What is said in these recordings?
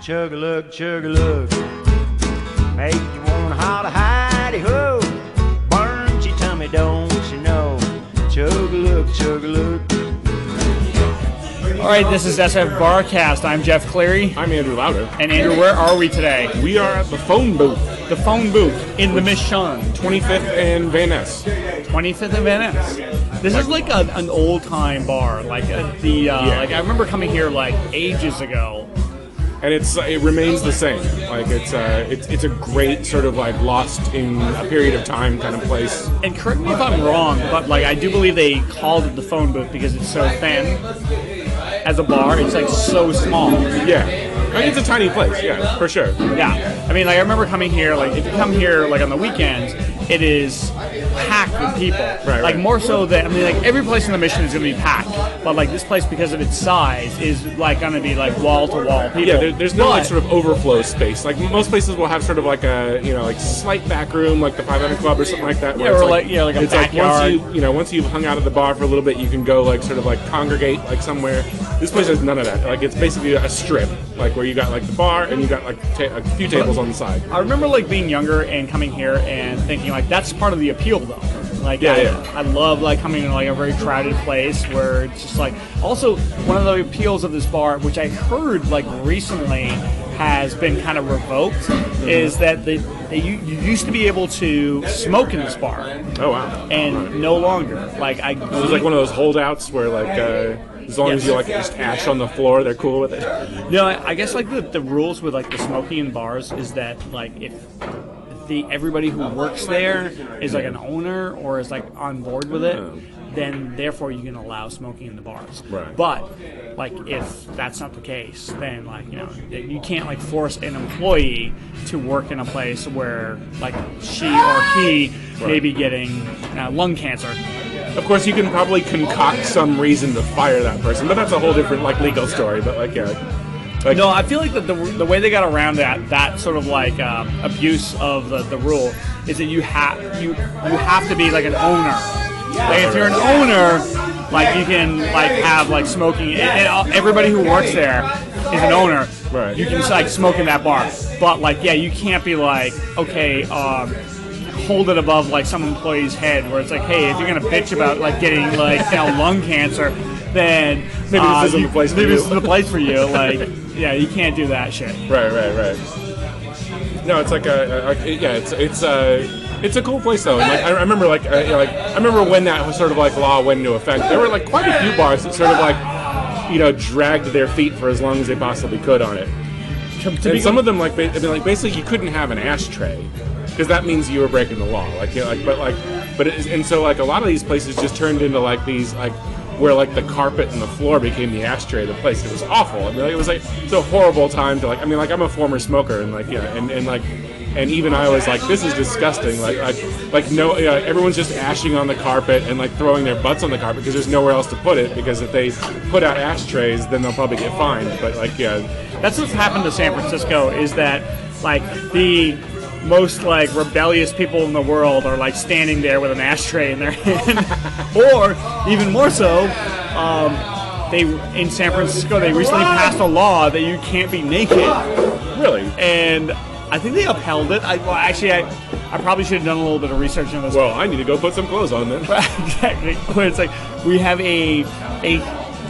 Chug-a-lug, chug-a-lug. Make you wanna holler, hidey-ho. Burns your tummy, don't you know? Chug-a-lug, chug-a-lug. All right, this is SFBarkast. I'm Jeff Cleary. I'm Andrew Louder. And Andrew, where are we today? We are at the phone booth. The phone booth in the Mission. 25th and Van Ness. 25th and Van Ness. This is like an old-time bar. Like like I remember coming here like ages ago. And it remains the same. Like it's a great sort of like lost in a period of time kind of place. And correct me if I'm wrong, but like I do believe they called it the phone booth because it's so thin. As a bar, it's like so small. Yeah, I mean, it's a tiny place. Yeah, for sure. Yeah, I mean, like I remember coming here. Like if you come here like on the weekends, it is packed with people. Right. More so than like every place in the Mission is going to be packed, but like this place because of its size is like going to be like wall to wall people. Yeah, there's no like sort of overflow space. Like most places will have sort of like a like slight back room, like the 500 Club or something like that. Where like a it's backyard. Like once you've hung out at the bar for a little bit, you can go like sort of like congregate like somewhere. This place has none of that. Like it's basically a strip, like where you got like the bar and you got like a few tables on the side. I remember like being younger and coming here and thinking like that's part of the appeal though. Like I love like coming to like a very crowded place where it's just like also one of the appeals of this bar, which I heard like recently has been kind of revoked, is that you used to be able to smoke in this bar. Oh wow! And no longer. Like it was like one of those holdouts where like as long as you like just ash on the floor, they're cool with it. No, I guess like the rules with like the smoking in bars is that like if everybody who works there is like an owner or is like on board with it, then therefore you can allow smoking in the bars. Right. But like if that's not the case, then like you can't like force an employee to work in a place where like she or he may be getting lung cancer. Of course, you can probably concoct some reason to fire that person, but that's a whole different like legal story. But like no, I feel like the way they got around that sort of like abuse of the rule is that you have to be like an owner. Like if you're an owner, like you can like have like smoking. And everybody who works there is an owner. Right. You can like smoke in that bar, but like you can't be like hold it above like some employee's head where it's like, hey, if you're gonna bitch about like getting like lung cancer, then maybe this isn't the place for you. Maybe this is the place for you. Like, yeah, you can't do that shit. Right. No, it's like it's a cool place though. And like I remember I remember when that was sort of like law went into effect. There were like quite a few bars that sort of like dragged their feet for as long as they possibly could on it. And some of them like basically you couldn't have an ashtray because that means you were breaking the law. And so like a lot of these places just turned into like these like where like the carpet and the floor became the ashtray of the place. It was awful. I mean, like, it's a horrible time to like. I mean, like I'm a former smoker and like and even I was like, this is disgusting. Everyone's just ashing on the carpet and like throwing their butts on the carpet because there's nowhere else to put it. Because if they put out ashtrays, then they'll probably get fined. But that's what's happened to San Francisco is that like the most like rebellious people in the world are like standing there with an ashtray in their hand, or even more so, in San Francisco they recently passed a law that you can't be naked. Really? And I think they upheld it. I probably should have done a little bit of research on this. Well, I need to go put some clothes on then. Exactly. Where it's like we have a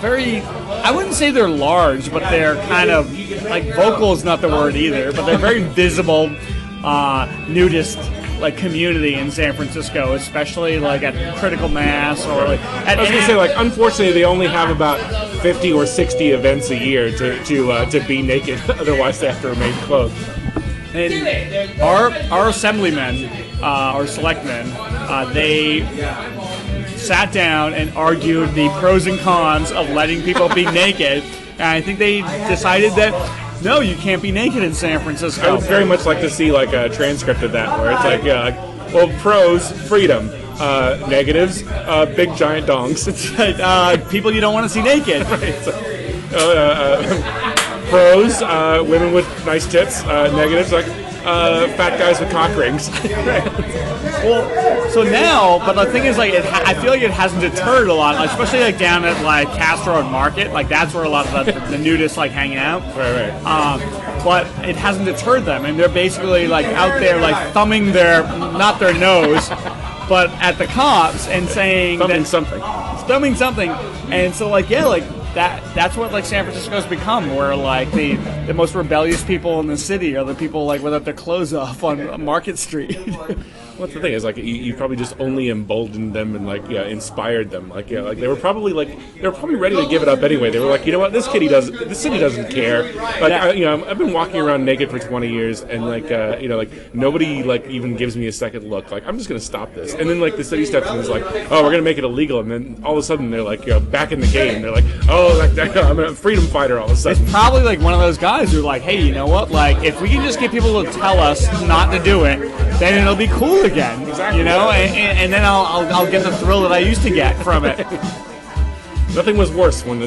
very, I wouldn't say they're large, but they're kind of like vocal is not the word either, but they're very visible. Nudist like community in San Francisco, especially like at Critical Mass or like I was gonna say like unfortunately they only have about 50 or 60 events a year to be naked. Otherwise they have to remain clothed. And our assemblymen, our selectmen, they sat down and argued the pros and cons of letting people be naked, and I think they decided that no, you can't be naked in San Francisco. I would very much like to see like a transcript of that where it's like, well, pros, freedom. Negatives, big giant dongs. People you don't want to see naked. Right. Pros, women with nice tits. Negatives, like fat guys with cock rings. Well, so now, but the thing is, like, I feel like it hasn't deterred a lot, especially like down at like Castro and Market. Like that's where a lot of the nudists like hang out. Right. but it hasn't deterred them, and they're basically like out there like thumbing not their nose, but at the cops and saying thumbing something, and so like that's what like San Francisco's become, where like the most rebellious people in the city are the people like without their clothes off on Market Street. What's the thing is, like, you probably just only emboldened them and like inspired them. Like like they were probably ready to give it up anyway. They were like, you know what, this city doesn't care. Like I've been walking around naked for 20 years, and like like nobody like even gives me a second look. Like, I'm just gonna stop this. And then like the city steps in and is like, oh, we're gonna make it illegal. And then all of a sudden they're like, back in the game. They're like, oh, like I'm a freedom fighter all of a sudden. It's probably like one of those guys who are like, hey, you know what? Like, if we can just get people to tell us not to do it, then it'll be cool again. Exactly. You know, and then I'll get the thrill that I used to get from it. Nothing was worse when the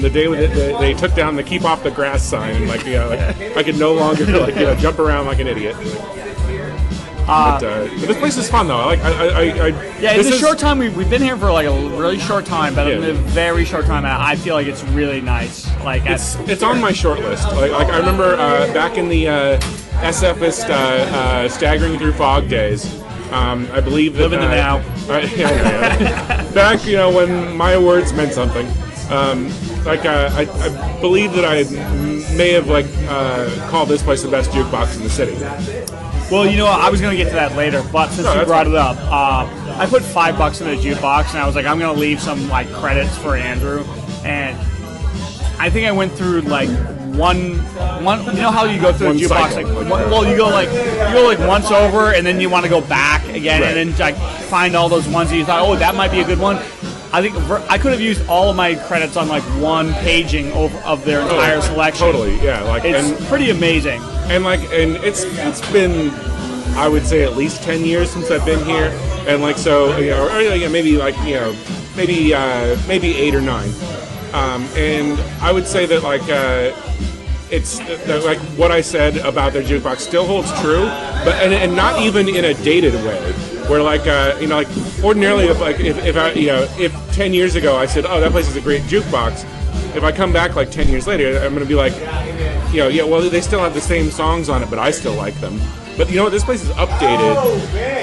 day they took down the "Keep Off the Grass" sign, and like I could no longer like jump around like an idiot. But this place is fun though. In the short time we've been here for like a really short time, but in a very short time, I feel like it's really nice. Like it's on my short list. Like I remember back in the SFist staggering through fog days. I believe that living the now. Back when my words meant something. I believe that I may have called this place the best jukebox in the city. Well, you know what? I was going to get to that later, but since you brought it up, I put $5 in the jukebox, and I was like, I'm going to leave some like credits for Andrew, and I think I went through like one. You know how you go through a jukebox? You go like once over, and then you want to go back again, right. And then like find all those ones that you thought, oh, that might be a good one. I think I could have used all of my credits on like one paging of their entire selection. Totally, yeah. It's pretty amazing. And it's been, I would say, at least 10 years since I've been here, and maybe 8 or 9. And I would say that it's like what I said about their jukebox still holds true, but and not even in a dated way. Where ordinarily if 10 years ago I said, oh, that place is a great jukebox, if I come back like 10 years later, I'm going to be like, well, they still have the same songs on it, but I still like them. But you know what, this place is updated.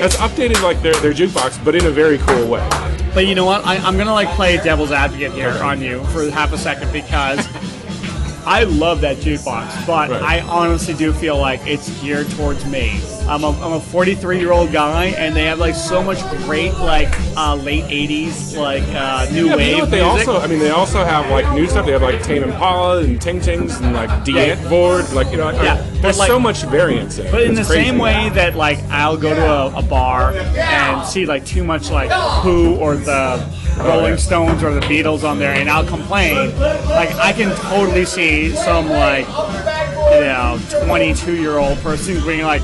It's updated like their jukebox, but in a very cool way. But you know what, I'm going to like play devil's advocate here on you for half a second, because I love that jukebox, but right. I honestly do feel like it's geared towards me. I'm a 43-year-old guy, and they have like so much great like late 80s new wave they music. They also have like new stuff. They have like Tame Impala and Ting Tings and like Board. There's so much variance in it. But in it's the crazy. same way that like I'll go to a bar and see like too much like Who or the Rolling Stones or the Beatles on there, and I'll complain. Like I can totally see some 22-year-old person being like,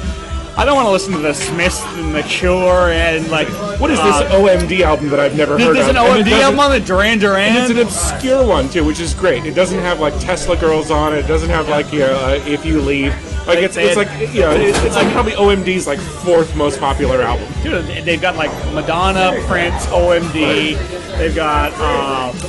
I don't want to listen to the Smiths and the Cure and like. What is this OMD album that I've never heard of? There's an OMD album on the Duran Duran. And it's an obscure one too, which is great. It doesn't have like Tesla Girls on it. It doesn't have like If You Leave. Like it's like it's like probably OMD's like 4th most popular album. Dude, they've got like Madonna, Prince, OMD. They've got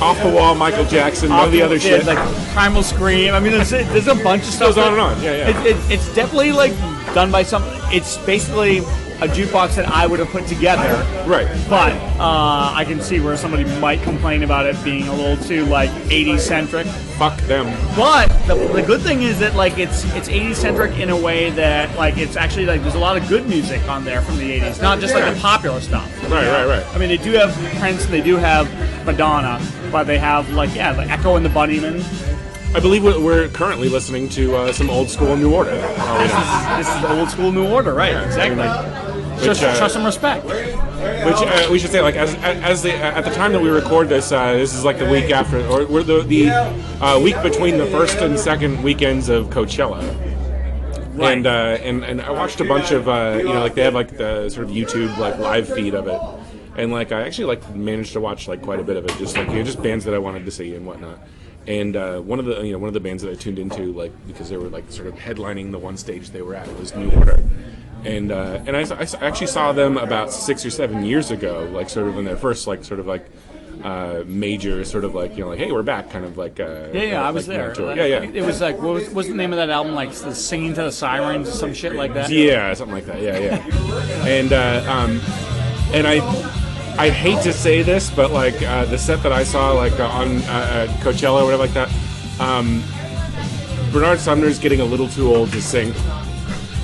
Off the Wall, Michael Jackson, none of the other shit. Like Primal Scream. I mean, there's a bunch of stuff. Goes on and on. Yeah. It's definitely like done by some. It's basically a jukebox that I would have put together. Right. But I can see where somebody might complain about it being a little too like 80s centric. Fuck them. But the good thing is that like it's 80s centric in a way that like it's actually like there's a lot of good music on there from the 80s, not just like the popular stuff. Right. I mean, they do have Prince, and they do have Madonna, but they have like Echo and the Bunnymen. I believe we're currently listening to some old school New Order. This is old school New Order, right? Yeah, exactly. Show some respect. Which we should say, like at the time that we record this, this is like the week after, or we're the week between the first and second weekends of Coachella. Right. And I watched a bunch of they have like the sort of YouTube like live feed of it, and like I actually like managed to watch like quite a bit of it, just like just bands that I wanted to see and whatnot. And one of the bands that I tuned into, like because they were like sort of headlining the one stage they were at, was New Order. And I actually saw them about 6 or 7 years ago, like sort of in their first like sort of like major sort of like like hey, we're back kind of like I was there. It was like what was the name of that album? Like the Singing to the Sirens, some shit like that. Yeah, something like that. Yeah. And I hate to say this, but like the set that I saw like on Coachella or whatever like that, Bernard Sumner's getting a little too old to sing.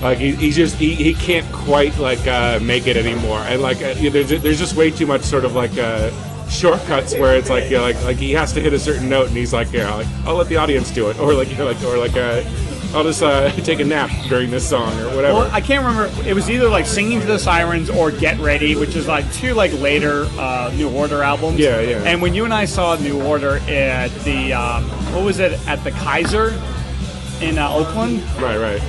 Like he can't quite like make it anymore, and like there's just way too much sort of like shortcuts where it's like like he has to hit a certain note, and he's like like I'll let the audience do it, or I'll just take a nap during this song or whatever. Well, I can't remember. It was either like Singing to the Sirens or Get Ready, which is like two like later New Order albums. Yeah. And when you and I saw New Order at the what was it, at the Kaiser in Oakland? Right.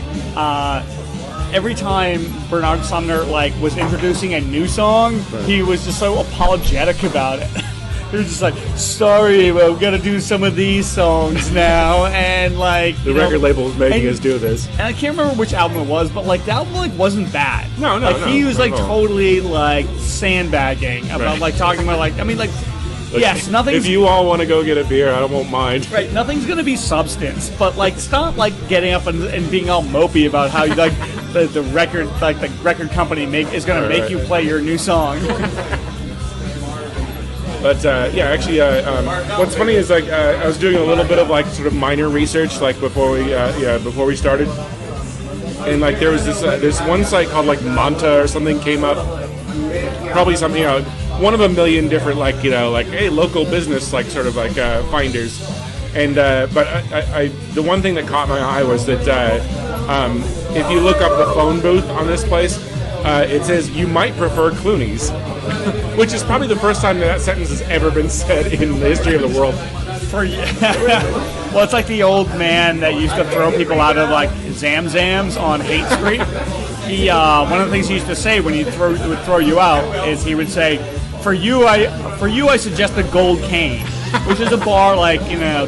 Every time Bernard Sumner like was introducing a new song, he was just so apologetic about it. He was just like, "Sorry, we're gonna do some of these songs now," and like the record label was making us do this. And I can't remember which album it was, but like the album like wasn't bad. No. He was like totally like sandbagging about like talking about like yes, nothing. If you all want to go get a beer, I won't mind. Right, nothing's gonna be substance, but like stop like getting up and being all mopey about how you like the record company is gonna make you play your new song. But actually, what's funny is like I was doing a little bit of like sort of minor research like before we started, and like there was this one site called like Manta or something came up, probably something one of a million different like hey, local business like sort of like finders, and but I the one thing that caught my eye was that if you look up the phone booth on this place, it says you might prefer Clooney's, which is probably the first time that sentence has ever been said in the history of the world. Well, it's like the old man that used to throw people out of like Zam Zams on Haight Street. He one of the things he used to say when he would throw you out is he would say, For you, I suggest the Gold Cane, which is a bar like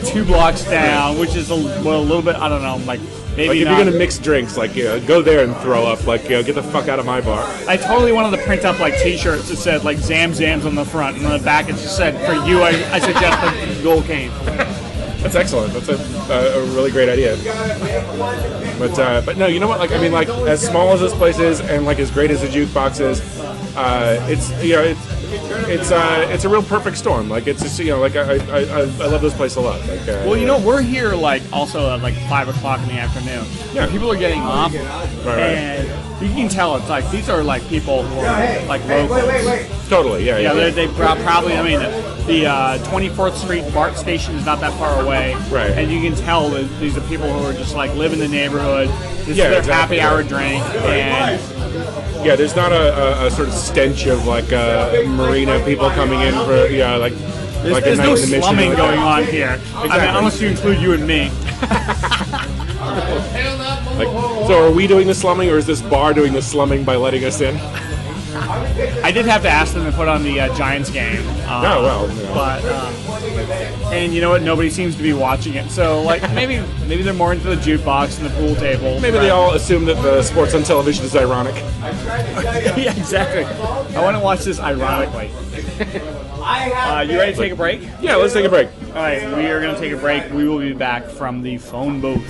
2 blocks down, which is a little bit, I don't know, like maybe like if not. You're gonna mix drinks, like go there and throw up, like get the fuck out of my bar. I totally wanted to print up like T-shirts that said like Zam Zams on the front, and on the back it just said, "For you, I suggest the Gold Cane." That's excellent. That's a really great idea. But no, you know what? Like I mean, like as small as this place is, and like as great as the jukebox is, it's a real perfect storm. Like it's just like I love this place a lot. Like, well, we're here like also at like 5 o'clock in the afternoon. Yeah, people are getting off, and you can tell it's like these are like people who are like locals. Totally, yeah. They probably. I mean, the 24th Street BART station is not that far away, right? And you can tell that these are people who are just like live in the neighborhood. This is their happy hour drink, and there's not a sort of stench of like marina people coming in for like. There's no slumming going on here. Exactly. I mean, unless you include you and me. So are we doing the slumming, or is this bar doing the slumming by letting us in? I did have to ask them to put on the Giants game. But and you know what? Nobody seems to be watching it. So like maybe they're more into the jukebox and the pool table. Maybe they all assume that the sports on television is ironic. Yeah, exactly. I want to watch this ironically. You ready to take a break? Yeah, let's take a break. All right, we are going to take a break. We will be back from the phone booth.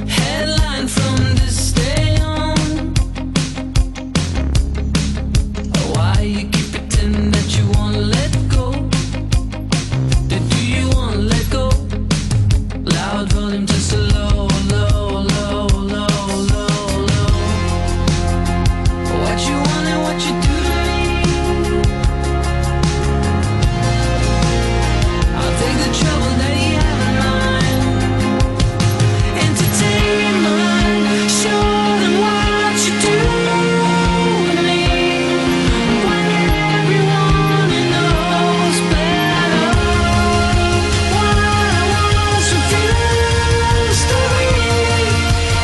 Headline from this day on. Why you keep pretending that you want to let go? Do you want to let go? Loud volume just a low. What you want and what you do to me. I'll take the trouble that you have in mind. Entertain your mind. Show them what you do to me. When everyone knows better. What I was refused to be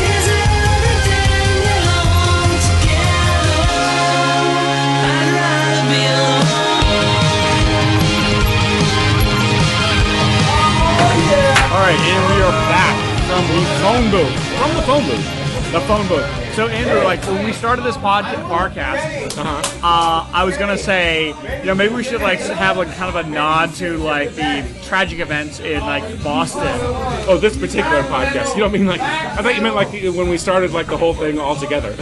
is everything you long together. I'd rather be All right, and we are back from the phone booth. The phone booth. So Andrew, like when we started this Barcast, I was gonna say, maybe we should like have like kind of a nod to like the tragic events in like Boston. Oh, this particular podcast. You don't mean like? I thought you meant like when we started like the whole thing all together.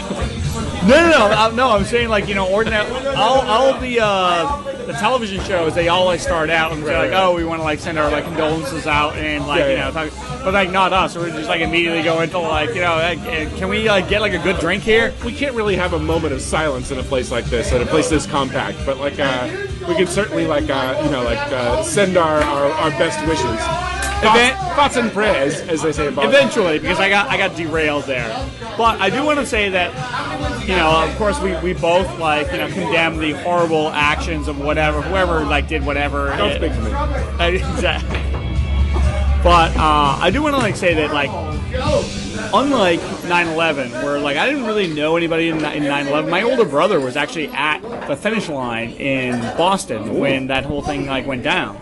No. I'm saying like ordinary all of the television shows, they all like start out and say like, oh, we want to like send our like condolences out and like talk, but like not us. We're just like immediately go into like can we like get like a good drink here? We can't really have a moment of silence in a place like this, in a place this compact. But like we can certainly like send our best wishes. Thoughts and prayers, as they say in Boston. Eventually, because I got derailed there. But I do want to say that, of course we both like, condemn the horrible actions of whoever like did whatever. Don't speak to me. Exactly. But I do want to like say that like, unlike 9/11, where like I didn't really know anybody in 9/11, my older brother was actually at the finish line in Boston when that whole thing like went down.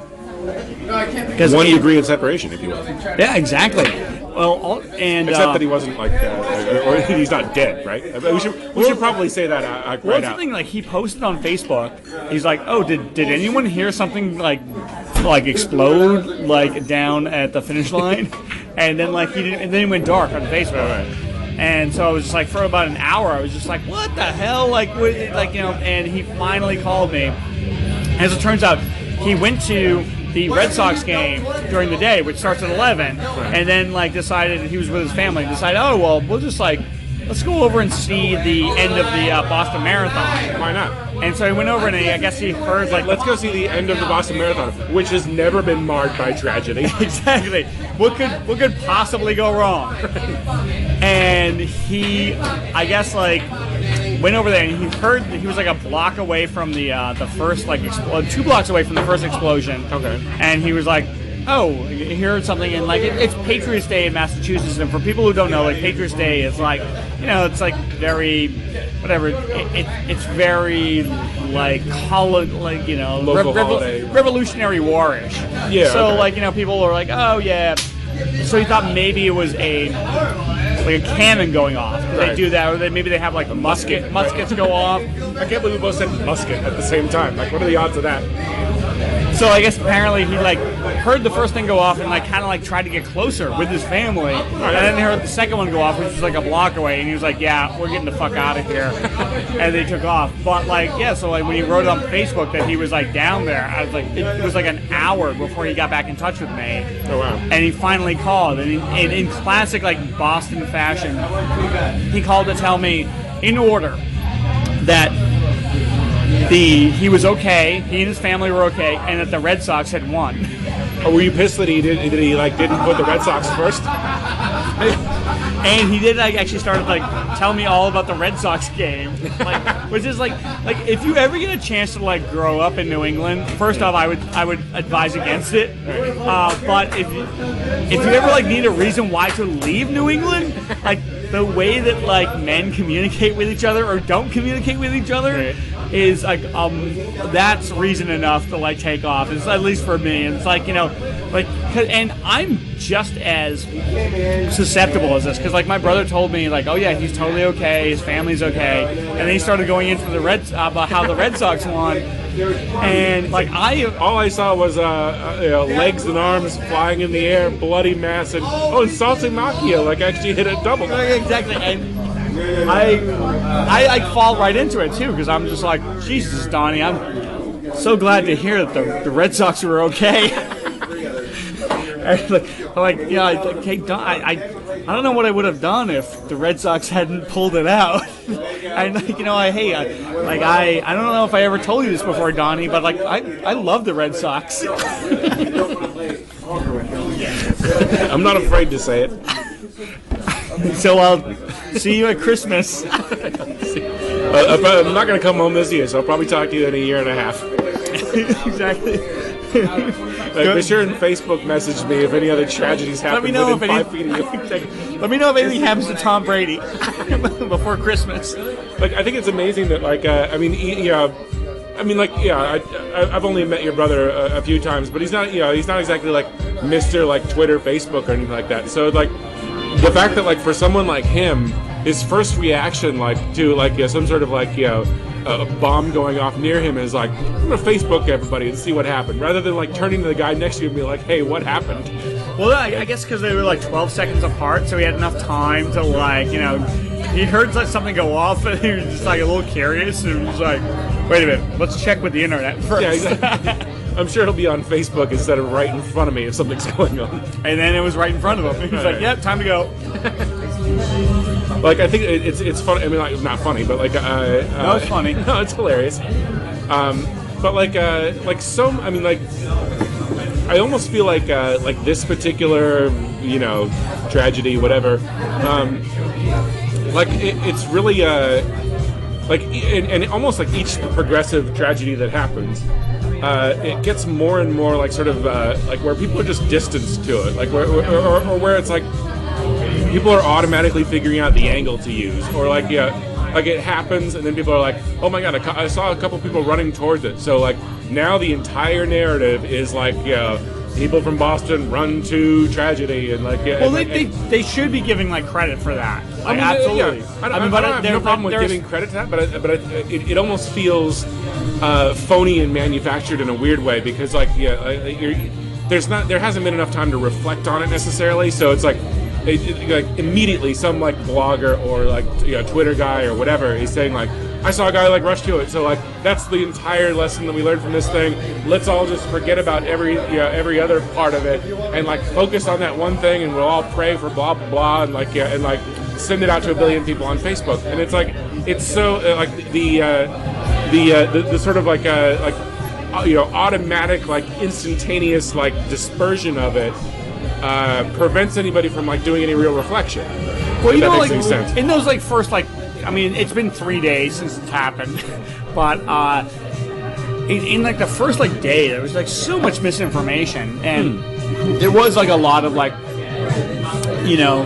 1 degree of separation, if you will. Yeah, exactly. Well, and except that he wasn't like, or he's not dead, right? We should probably say that right out. Thing like he posted on Facebook. He's like, "Oh, did anyone hear something like explode like down at the finish line?" And then like he didn't, and then he went dark on Facebook. Right. And so I was just like, for about an hour, I was just like, "What the hell?" And he finally called me. As it turns out, he went to the Red Sox game during the day, which starts at 11, and then like decided he was with his family. Decided, oh well, we'll just like let's go over and see the end of the Boston Marathon. Why not? And so he went over and I guess he heard like, let's go see the end of the Boston Marathon, which has never been marred by tragedy. Exactly. What could possibly go wrong? And he, I guess like, went over there and he heard he was like a block away from the first like 2 blocks away from the first explosion. Okay. And he was like, oh, he heard something, and like it's Patriots Day in Massachusetts, and for people who don't know, like Patriots Day is like, it's like very whatever. It's very like Revolutionary War-ish. Yeah. So okay. like people are like, oh yeah. So he thought maybe it was a cannon going off. Right. They do that, or maybe they have like muskets go off. I can't believe we both said musket at the same time. Like, what are the odds of that? So I guess apparently he like heard the first thing go off and like kind of like tried to get closer with his family, and then he heard the second one go off, which was like a block away, and he was like, "Yeah, we're getting the fuck out of here," and they took off. But like, yeah, so like when he wrote on Facebook that he was like down there, I was like, it was like an hour before he got back in touch with me. Oh wow! And he finally called, and in classic like Boston fashion, he called to tell me in order that he was okay, he and his family were okay, and that the Red Sox had won. Oh, were you pissed that he didn't put the Red Sox first? And he did like actually started like tell me all about the Red Sox game, like, which is like if you ever get a chance to like grow up in New England, first off I would advise against it. But if you ever like need a reason why to leave New England, like the way that like men communicate with each other or don't communicate with each other. Right. Is like that's reason enough to like take off. It's at least for me. It's like and I'm just as susceptible as this because like my brother told me like, oh yeah, he's totally okay, his family's okay, and then he started going into the about how the Red Sox won, and like all I saw was legs and arms flying in the air, bloody mess, and salsa macchio like actually hit a double. Exactly. And I like fall right into it too because I'm just like, Jesus, Donnie, I'm so glad to hear that the Red Sox were okay. I don't know what I would have done if the Red Sox hadn't pulled it out. I don't know if I ever told you this before, Donnie, but like I love the Red Sox. I'm not afraid to say it. So I'll see you at Christmas. I'm not going to come home this year, so I'll probably talk to you in a year and a half. Exactly. Be sure and Facebook message me if any other tragedies happen within 5 feet of you. Let me know if anything happens to Tom Brady before Christmas. Like, I think it's amazing that, like, I've only met your brother a few times, but he's not exactly like Mr. like Twitter, Facebook, or anything like that. So like, the fact that like for someone like him, his first reaction, like to like some sort of like a bomb going off near him is like, I'm gonna Facebook everybody and see what happened, rather than like turning to the guy next to you and be like, hey, what happened? Well, I guess because they were like 12 seconds apart, so he had enough time to like, he heard like something go off, and he was just like a little curious, and he was like, wait a minute, let's check with the internet first. Yeah, exactly. I'm sure it'll be on Facebook instead of right in front of me if something's going on. And then it was right in front of him. He was like, yep, time to go. Like, I think it's funny. I mean, like, not funny, but like, no, it's funny. No, it's hilarious. But like some, I mean, like, I almost feel like this particular, tragedy, whatever. Like it's really like, and almost like each progressive tragedy that happens, it gets more and more like sort of like where people are just distanced to it, like where it's like people are automatically figuring out the angle to use, or like like it happens and then people are like, oh my god, I saw a couple people running towards it, so like now the entire narrative is like people from Boston run to tragedy, and like well, they should be giving like credit for that. Like, I mean, absolutely. Yeah. I have no problem with giving credit to that, but it almost feels phony and manufactured in a weird way, because like there hasn't been enough time to reflect on it necessarily, so it's like. Like immediately some like blogger or like Twitter guy or whatever is saying like, I saw a guy like rush to it, so like that's the entire lesson that we learned from this thing. Let's all just forget about every other part of it and like focus on that one thing, and we'll all pray for blah blah blah, and like and like send it out to 1 billion people on Facebook. And it's like it's so like the sort of like automatic like instantaneous like dispersion of it prevents anybody from like doing any real reflection. Well, if that makes like any sense. In those like first like, I mean, it's been 3 days since it's happened, but in like the first like day, there was like so much misinformation, and there was like a lot of like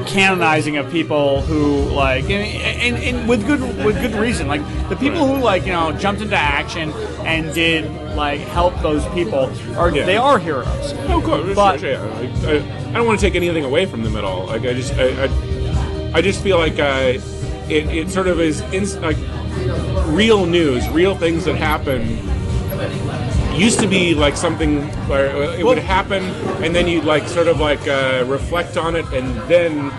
canonizing of people who like and with good reason, like the people who like jumped into action and did like help those people they are heroes. Oh, of course. But I don't want to take anything away from them at all. Like I just feel like it sort of is like real news, real things that happen. Used to be like something where it would happen, and then you'd like sort of like reflect on it, and then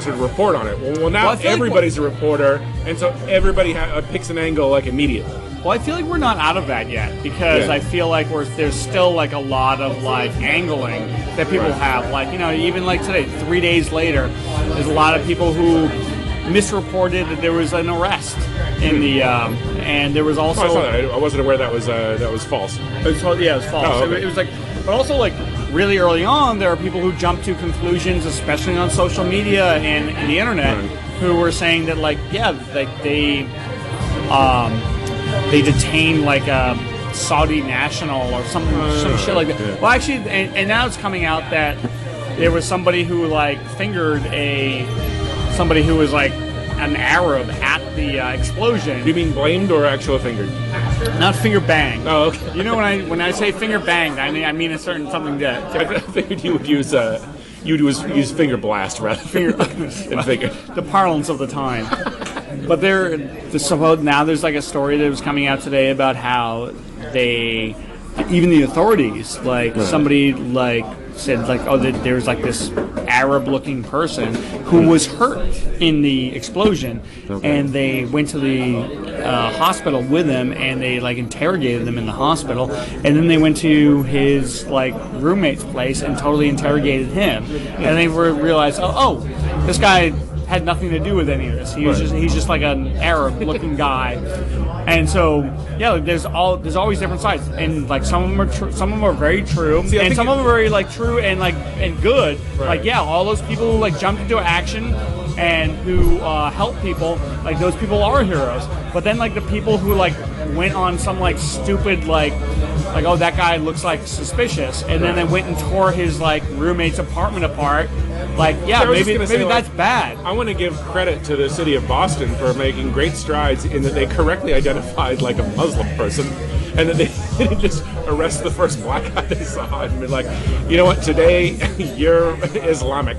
sort of report on it. Well now everybody's a reporter, and so everybody picks an angle like immediately. Well, I feel like we're not out of that yet, because I feel like there's still like a lot of like angling that people have. Like even like today, 3 days later, there's a lot of people who misreported that there was an arrest in the and there was also. I wasn't aware that was false. It was false. Oh, okay. It was like, but also like really early on, there are people who jump to conclusions, especially on social media and the internet, who were saying that like they detained like a Saudi national or some shit like that. Yeah. Well, actually, and now it's coming out that there was somebody who like fingered somebody who was like an Arab at the explosion. Do you mean blamed or actual fingered? Not finger banged. Oh, okay. When I say finger banged, I mean a certain something that. I figured you would use use finger blast rather than finger. The parlance of the time. But now there's like a story that was coming out today about how even the authorities, like somebody like said like, oh, that there's like this Arab-looking person who was hurt in the explosion, and they went to the hospital with him, and they like interrogated him in the hospital, and then they went to his like roommate's place and totally interrogated him, and they realized, oh, this guy had nothing to do with any of this. He's just like an Arab-looking guy, and so there's always different sides, and like some of them are very true, and some of them are very like true and good. Right. Like all those people who like jumped into action and who help people, like those people are heroes. But then like the people who like went on some like stupid like oh, that guy looks like suspicious, and then they went and tore his like roommate's apartment apart. Like, maybe that's bad. I want to give credit to the city of Boston for making great strides in that they correctly identified like a Muslim person and then they just arrest the first black guy they saw and be like, you know what, today you're Islamic.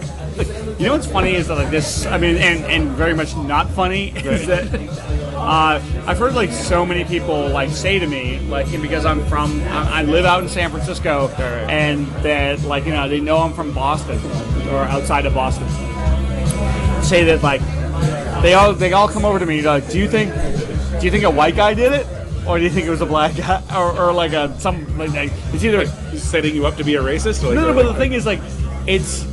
You know what's funny is that like this, I mean, and very much not funny is that I've heard like so many people like say to me, like, because I live out in San Francisco, and that like, you know, they know I'm from Boston or outside of Boston. Say that like they all come over to me like, do you think a white guy did it, or do you think it was a black guy, or like it's either setting you up to be a racist? Or like, no, but the thing is like it's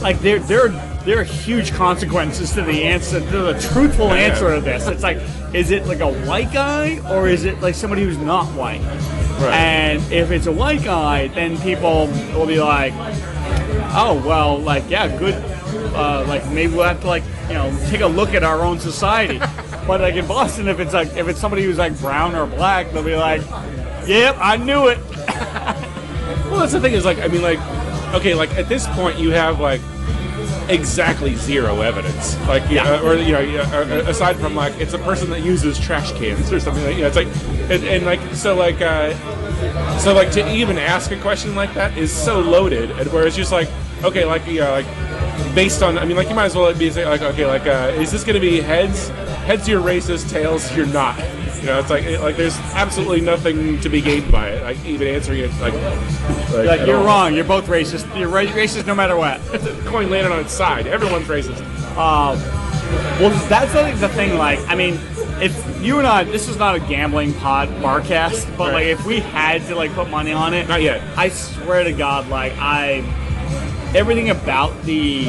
like there are huge consequences to the answer, to the truthful answer to this. It's like, is it like a white guy, or is it like somebody who's not white? Right. And if it's a white guy, then people will be like, oh well, like yeah, good. Like maybe we'll have to like, you know, take a look at our own society. But like in Boston, if it's somebody who's like brown or black, they'll be like, yep, I knew it. Well, that's the thing is like, I mean, like, okay, like at this point you have like exactly zero evidence, like or you know, aside from like it's a person that uses trash cans or something like, you know, it's like and like so like to even ask a question like that is so loaded, and where it's just like, okay, like, you know, like based on, I mean, like you might as well be saying like, okay, like is this going to be heads you're racist, tails you're not, you know, it's like there's absolutely nothing to be gained by it, like even answering it like you're wrong, you're both racist, you're racist no matter what. It's a coin landed on its side, everyone's racist. Well, that's the thing, like, I mean, if you and I, this is not a gambling barcast, but like if we had to like put money on it, not yet, I swear to God, like everything about the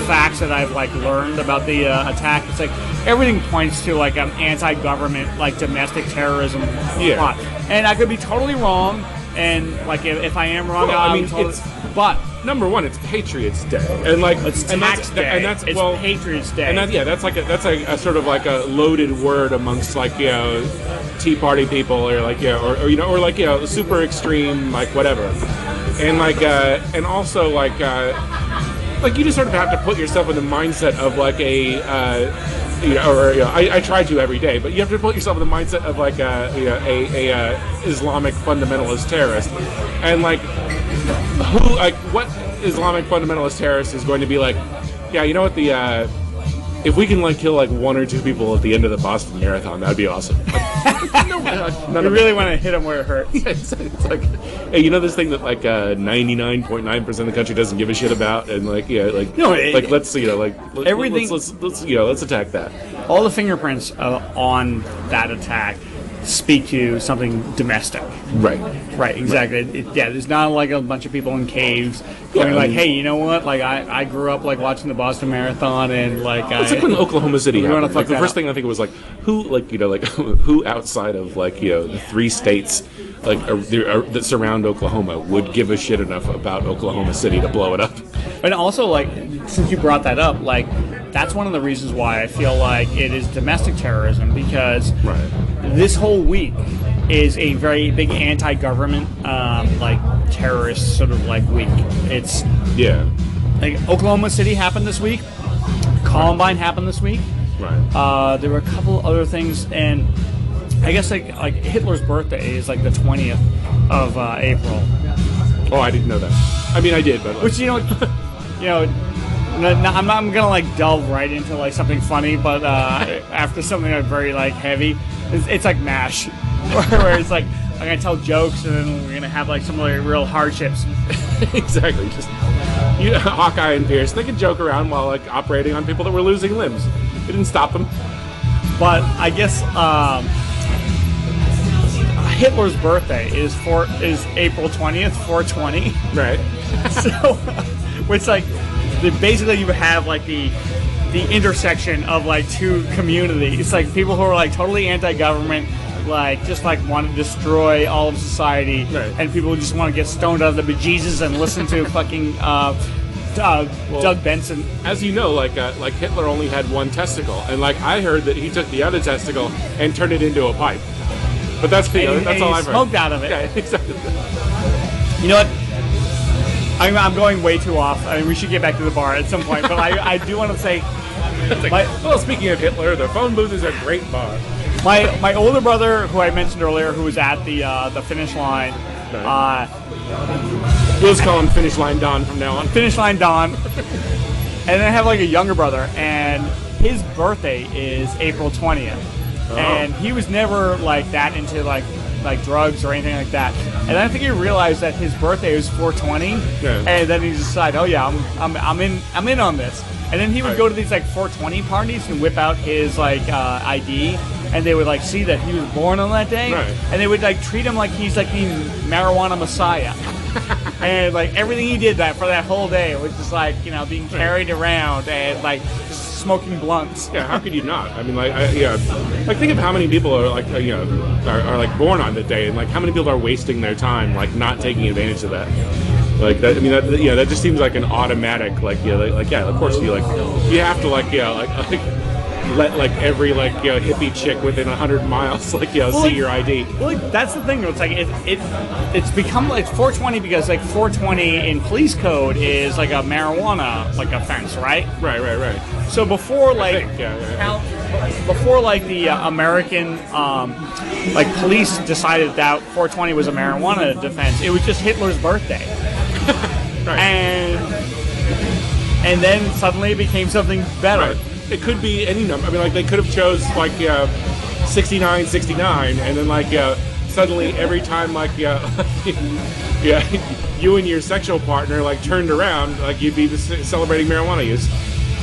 facts that I've like learned about the attack, it's like everything points to like an anti-government, like domestic terrorism plot. And I could be totally wrong, and like if I am wrong, well, I mean, but number one, it's Patriots Day, and like it's tax day, and that's it's well, Patriots Day, and that's like a sort of like a loaded word amongst like, you know, Tea Party people, or like, you know, or you know, or like, you know, super extreme, like whatever, and like and also like you just sort of have to put yourself in the mindset of like a you know, or you know, I try to every day, but you have to put yourself in the mindset of like you know, a Islamic fundamentalist terrorist, and like who, like what Islamic fundamentalist terrorist is going to be like, yeah, you know what, the if we can like kill like one or two people at the end of the Boston Marathon, that'd be awesome. You really want to hit them where it hurts. It's like, hey, you know this thing that like 99.9% of the country doesn't give a shit about, and like, yeah, like, no, like let's, you know, like everything. Let's you know, let's attack that. All the fingerprints on that attack speak to something domestic. Right, exactly. Yeah, there's not like a bunch of people in caves going like, hey, you know what? Like, I grew up like watching the Boston Marathon, and like it's like when Oklahoma City happened. Like the first thing I think was like, who, like, you know, like who outside of like, you know, the 3 states like that surround Oklahoma would give a shit enough about Oklahoma City to blow it up? And also, like, since you brought that up, like, that's one of the reasons why I feel like it is domestic terrorism, because this whole week is a very big anti-government, like, terrorist sort of, like, week. It's... Yeah. Like, Oklahoma City happened this week. Columbine happened this week. Right. There were a couple other things, and I guess, like Hitler's birthday is, like, the 20th of April. Oh, I didn't know that. I mean, I did, but... Like... Which, you know, I'm not gonna like delve right into like something funny, but after something like very like heavy, it's like MASH, where it's like I'm gonna tell jokes and then we're gonna have like some like real hardships. Exactly. Just Hawkeye and Pierce, they could joke around while like operating on people that were losing limbs. It didn't stop them. But I guess Hitler's birthday is April 20th, 420. Right. So, which like. Basically, you have like the intersection of like two communities. It's like people who are like totally anti-government, like just like want to destroy all of society, and people who just want to get stoned out of the bejesus and listen to fucking Doug Benson. As you know, like Hitler only had one testicle, and like I heard that he took the other testicle and turned it into a pipe. But that's that's all I've heard. Smoked out of it. Yeah, exactly. You know what? I'm going way too off. I mean, we should get back to the bar at some point, but I do want to say... Well, speaking of Hitler, the phone booth is a great bar. My older brother, who I mentioned earlier, who was at the finish line. We'll just call him Finish Line Don from now on. Finish Line Don. And then I have like a younger brother, and his birthday is April 20th. Oh. And he was never like that into like drugs or anything like that. And I think he realized that his birthday was 420, and then he decided, oh yeah, I'm in on this. And then he would go to these like 420 parties and whip out his like ID, and they would like see that he was born on that day, and they would like treat him like he's like the marijuana messiah. And like everything he did for that whole day was just like, you know, being carried around and like just smoking blunts. Yeah, how could you not? I mean, like, like think of how many people are like, you know, are like born on that day, and like how many people are wasting their time like not taking advantage of that. Like that, I mean, that, you know, that just seems like an automatic, like, you know, like yeah, of course you have to like, yeah, like let like every like, you know, hippie chick within 100 miles like, you know, see your ID. Well, like, that's the thing. It's like it's become like 420 because like 420 in police code is like a marijuana like offense, right? Right. So before like before like the American like police decided that 420 was a marijuana defense, it was just Hitler's birthday. And then suddenly it became something better. Right. It could be any number. I mean, like they could have chose like 69, 69, and then like suddenly every time like you and your sexual partner like turned around, like you'd be celebrating marijuana use.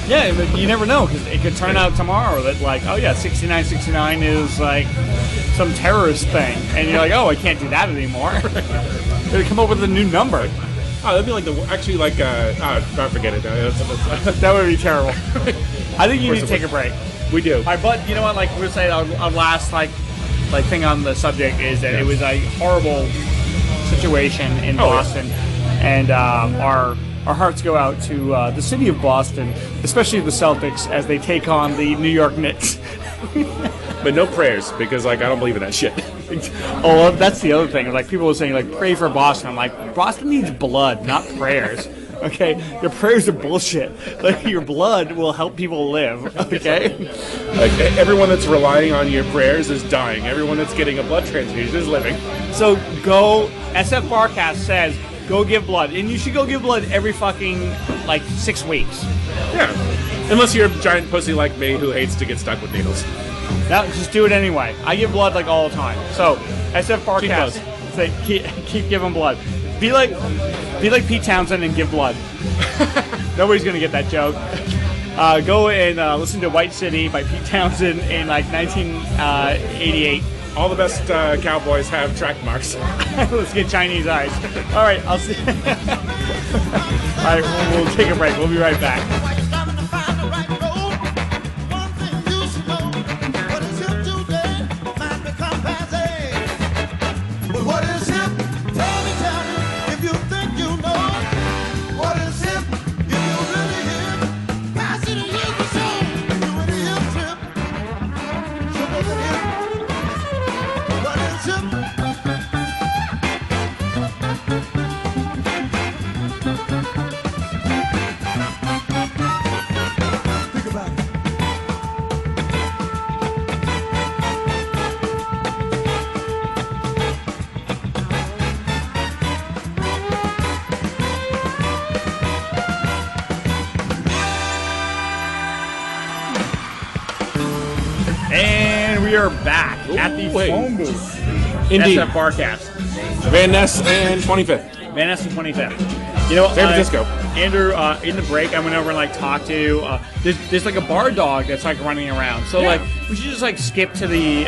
Yeah, but you never know, because it could turn out tomorrow that like, oh yeah, 6969 is like some terrorist thing, and you're like, oh, I can't do that anymore. They come up with a new number. Oh, that'd be like I forget it. That would be terrible. I think you need to take a break. We do. All right, but you know what? Like we were saying, our last like thing on the subject is that it was a horrible situation in Boston, and our hearts go out to the city of Boston, especially the Celtics, as they take on the New York Knicks. But no prayers, because like I don't believe in that shit. Oh, that's the other thing. Like people were saying, like pray for Boston. I'm like, Boston needs blood, not prayers. Okay, your prayers are bullshit. Like your blood will help people live. Okay, like everyone that's relying on your prayers is dying. Everyone that's getting a blood transfusion is living. So go. SF Barkast says go give blood, and you should go give blood every fucking like 6 weeks. Yeah, unless you're a giant pussy like me who hates to get stuck with needles. Now, just do it anyway. I give blood like all the time. So, SF Barkast, say keep giving blood. Be like Pete Townsend and give blood. Nobody's gonna get that joke. Go and listen to White City by Pete Townsend in like 1988. All the best cowboys have track marks. Let's get Chinese eyes. All right, I'll see. All right, we'll take a break. We'll be right back. And we are back at the phone booth. Indeed. SF Barkast. Van Ness and 25th. Van Ness and 25th. You know, San Francisco. Andrew, in the break, I went over and like talked to. There's like a bar dog that's like running around. So like, we should just like skip to the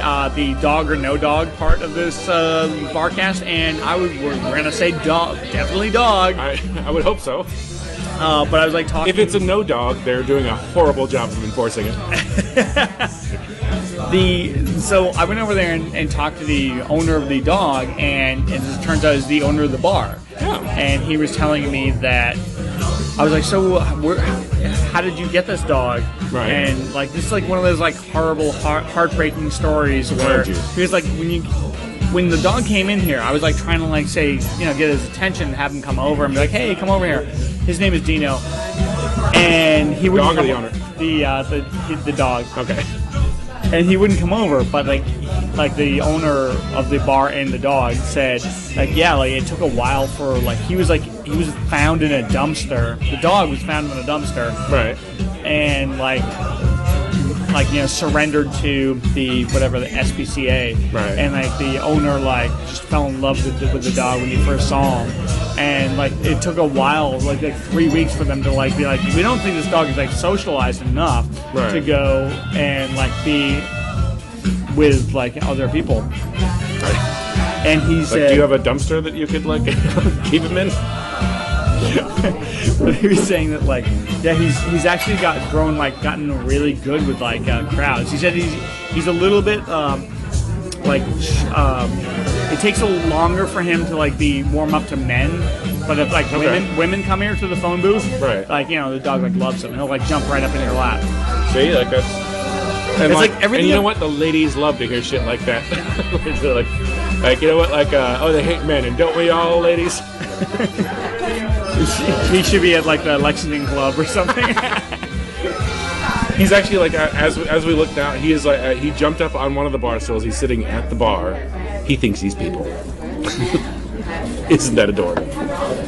dog or no dog part of this Barkast, and we're gonna say dog, definitely dog. I would hope so. But I was like talking. If it's a no dog, they're doing a horrible job of enforcing it. So I went over there and talked to the owner of the dog, and it turns out he's the owner of the bar. Yeah. And he was telling me that I was like, so how did you get this dog? Right. And like this is like one of those like horrible, heartbreaking stories where he was like, when the dog came in here, I was like trying to like say, you know, get his attention, and have him come over and be like, hey, come over here. His name is Dino, and he would dog or the owner? The dog. Okay. and he wouldn't come over. But like the owner of the bar and the dog said, like, yeah, like it took a while for he was found in a dumpster. The dog was found in a dumpster, Right. and surrendered to the SPCA, Right. and the owner just fell in love with the dog when he first saw him, and it took a while, like 3 weeks for them to be like, we don't think this dog is socialized enough Right. to go and be with other people. Right. And he said, do you have a dumpster that you could keep him in? But he was saying that he's actually gotten really good with crowds. He said he's a little bit it takes a little longer for him to be warm up to men, but if women come here to the phone booth, right, the dog loves him. He'll jump right up in your lap. See, that's. And it's everything. And you know what? The ladies love to hear shit like that. So you know what? They hate men, and don't we all, ladies? He should be at the Lexington Club or something. He's actually as we look now, he is he jumped up on one of the bar stools. He's sitting at the bar. He thinks he's people. Isn't that adorable?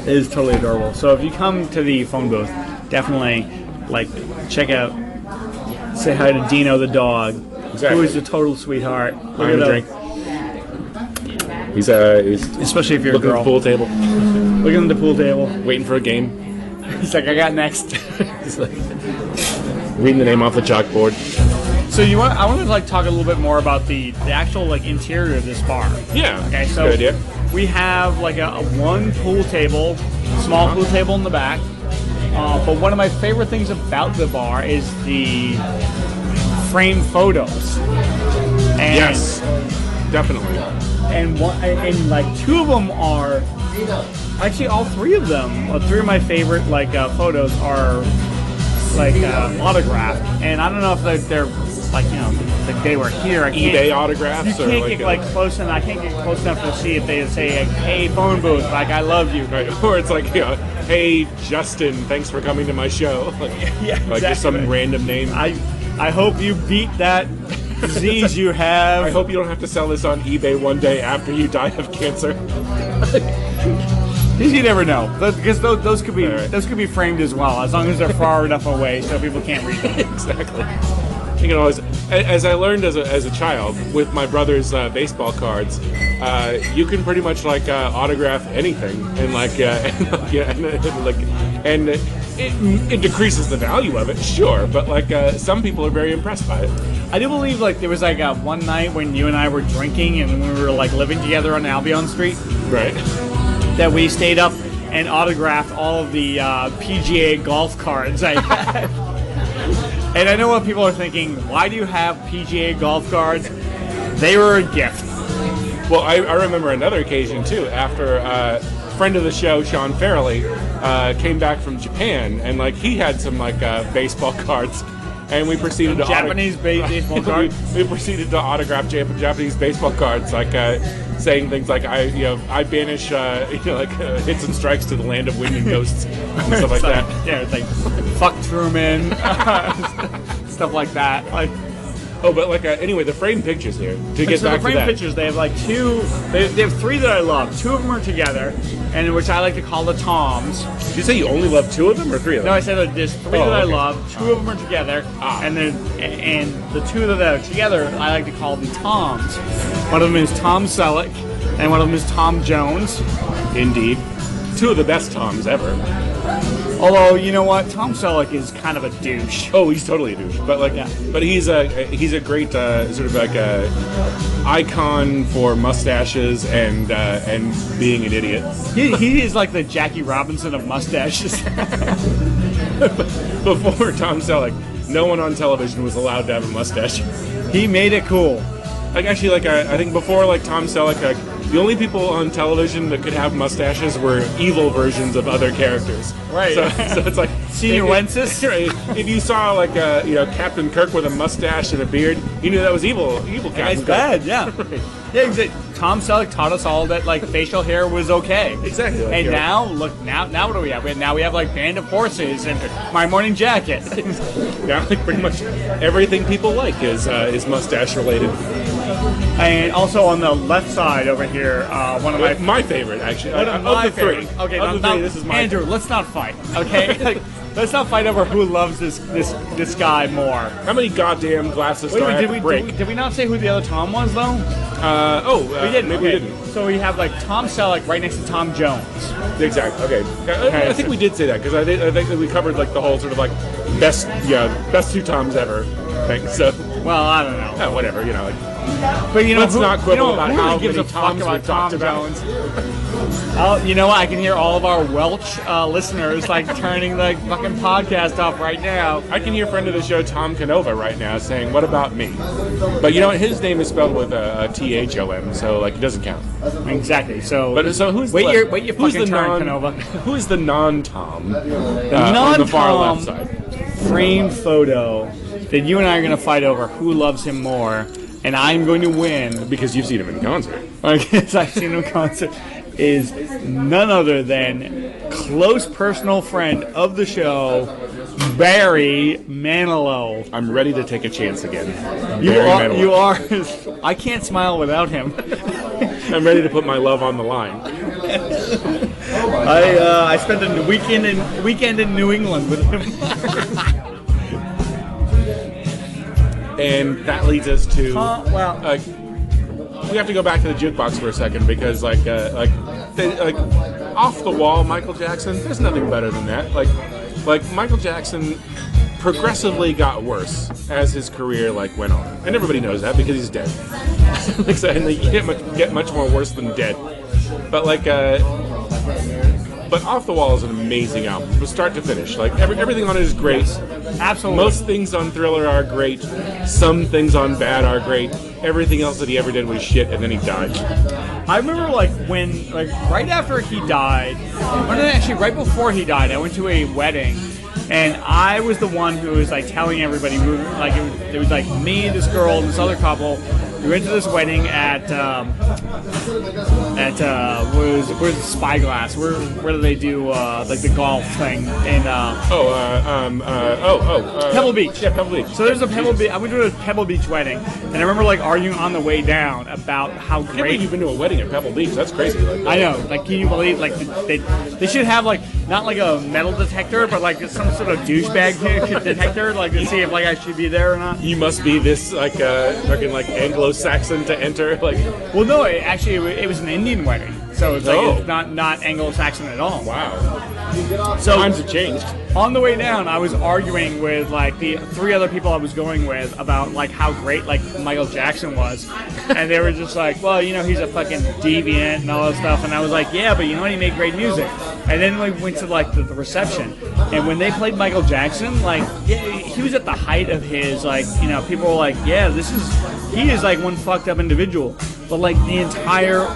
It is totally adorable. So if you come to the phone booth, definitely check out. Say hi to Dino the dog, exactly. Who is a total sweetheart. Buy him a drink. He's especially if you're a girl. Looking at the pool table. Looking at the pool table. Waiting for a game. He's like, I got next. He's reading the name off the chalkboard. So I want to talk a little bit more about the actual interior of this bar. Yeah. Okay. So good idea. We have a one pool table, small pool table in the back. But one of my favorite things about the bar is the framed photos. And yes, definitely. And two of them are actually all three of them. Three of my favorite photos are autographed, and I don't know if they're they were here. eBay autographs. You can't get close enough. I can't get close enough to see if they say "Hey, phone booth," I love you, right. Or it's "Hey, Justin, thanks for coming to my show." Yeah, exactly. Just some random name. I hope you beat that disease you have. I hope you don't have to sell this on eBay one day after you die of cancer. You never know, because those could be right. Those could be framed as well, as long as they're far enough away so people can't read them. Exactly. As I learned as a child with my brother's baseball cards, you can pretty much autograph anything, and it decreases the value of it, sure, but some people are very impressed by it. I do believe there was one night when you and I were drinking and we were living together on Albion Street, right? That we stayed up and autographed all of the PGA golf cards I had. And I know what people are thinking, why do you have PGA golf cards? They were a gift. Well, I remember another occasion, too, after a friend of the show, Sean Farrelly, came back from Japan, and he had some baseball cards, and we proceeded to Japanese baseball cards. we proceeded to autograph Japanese baseball cards, saying things I banish hits and strikes to the land of wind and ghosts and stuff like that. Yeah, it's fuck Truman, stuff like that. Anyway, the framed pictures here. To get so back the framed to that. pictures, they have two. They have three that I love. Two of them are together, and which I like to call the Toms. Did you say you only love two of them or three of them? No, I said there's three that I love. Two of them are together, and the two that are together I like to call the Toms. One of them is Tom Selleck, and one of them is Tom Jones. Indeed, two of the best Toms ever. Although, you know what, Tom Selleck is kind of a douche. Oh, he's totally a douche. But but he's a great sort of icon for mustaches and being an idiot. He is like the Jackie Robinson of mustaches. Before Tom Selleck, no one on television was allowed to have a mustache. He made it cool. I think before Tom Selleck, the only people on television that could have mustaches were evil versions of other characters. Right. So it's like Senior-lenses? If you saw like Captain Kirk with a mustache and a beard, you knew that was evil Captain It's Kirk. bad, yeah. Right. Yeah, exactly. Tom Selleck taught us all that like facial hair was okay. Exactly. Like, And now, look, now what do we have? Now we have like Band of Horses and My Morning Jacket. Yeah, like pretty much everything people like is mustache related. And also on the left side over here, one of My favorite, actually. one of my of the three. favorites. Okay, Of the three, this is my Andrew, let's not fight. Okay, like, let's not fight over who loves this guy more. How many goddamn glasses do I have to break? Did we not say who the other Tom was though? We didn't. Maybe Okay. we didn't. So we have like Tom Selleck right next to Tom Jones. Exactly. Okay. I think we did say that because I think that we covered like the whole sort of like best two Toms ever thing. So Well, I don't know. whatever. Like. But Let's not quibble about who how really gives many a fuck Toms about we've talked Tom about. Jones? Oh, you know what? I can hear all of our Welch listeners like turning the fucking podcast off right now. I can hear friend of the show Tom Canova right now saying, "What about me?" But you know what? His name is spelled with a THOM, so like it doesn't count. Exactly. So, Who's wait your who's fucking turn, non, Canova. Who is the non-Tom on the far left side? Framed photo that you and I are going to fight over who loves him more, and I'm going to win Because you've seen him in concert. because I've seen him in concert. Is none other than close personal friend of the show, Barry Manilow. I'm ready to take a chance again. You Barry are. Manilow. You are. I can't smile without him. I'm ready to put my love on the line. I spent a weekend in New England with him. And that leads us to Well, we have to go back to the jukebox for a second because like off the wall Michael Jackson, there's nothing better than that. Like Michael Jackson progressively got worse as his career like went on, and everybody knows that because he's dead. And they get much more worse than dead. But but Off the Wall is an amazing album from start to finish. Like everything on it is great. absolutely. Most things on Thriller are great. Some things on Bad are great. Everything else that he ever did was shit, and then he died. I remember when right after he died, actually right before he died, I went to a wedding, and I was the one who was like telling everybody, it was like me, this girl, and this other couple. We went to this wedding at where's Spyglass? Where do they do like the golf thing? And Pebble Beach. Yeah, Pebble Beach. So there's a Pebble Beach. I went to a Pebble Beach wedding, and I remember like arguing on the way down about how I can't believe great. you've been to a wedding at Pebble Beach. That's crazy. I know. Like, can you believe? Like, they should have like not like a metal detector, but like some sort of douchebag detector, like to see if like I should be there or not. You must be this like fucking like Anglo-Saxon to enter. Like, Well, no, it was an Indian wedding, so it's like Oh. it's not Anglo-Saxon at all. wow. So Times have changed. on the way down, I was arguing with like the three other people I was going with about like how great like Michael Jackson was, and they were just like, well, he's a fucking deviant and all that stuff, and I was like, yeah, but he made great music. And then we went to like the reception, and when they played Michael Jackson, like he was at the height of his like people were like, yeah, he is like one fucked up individual, but like the entire.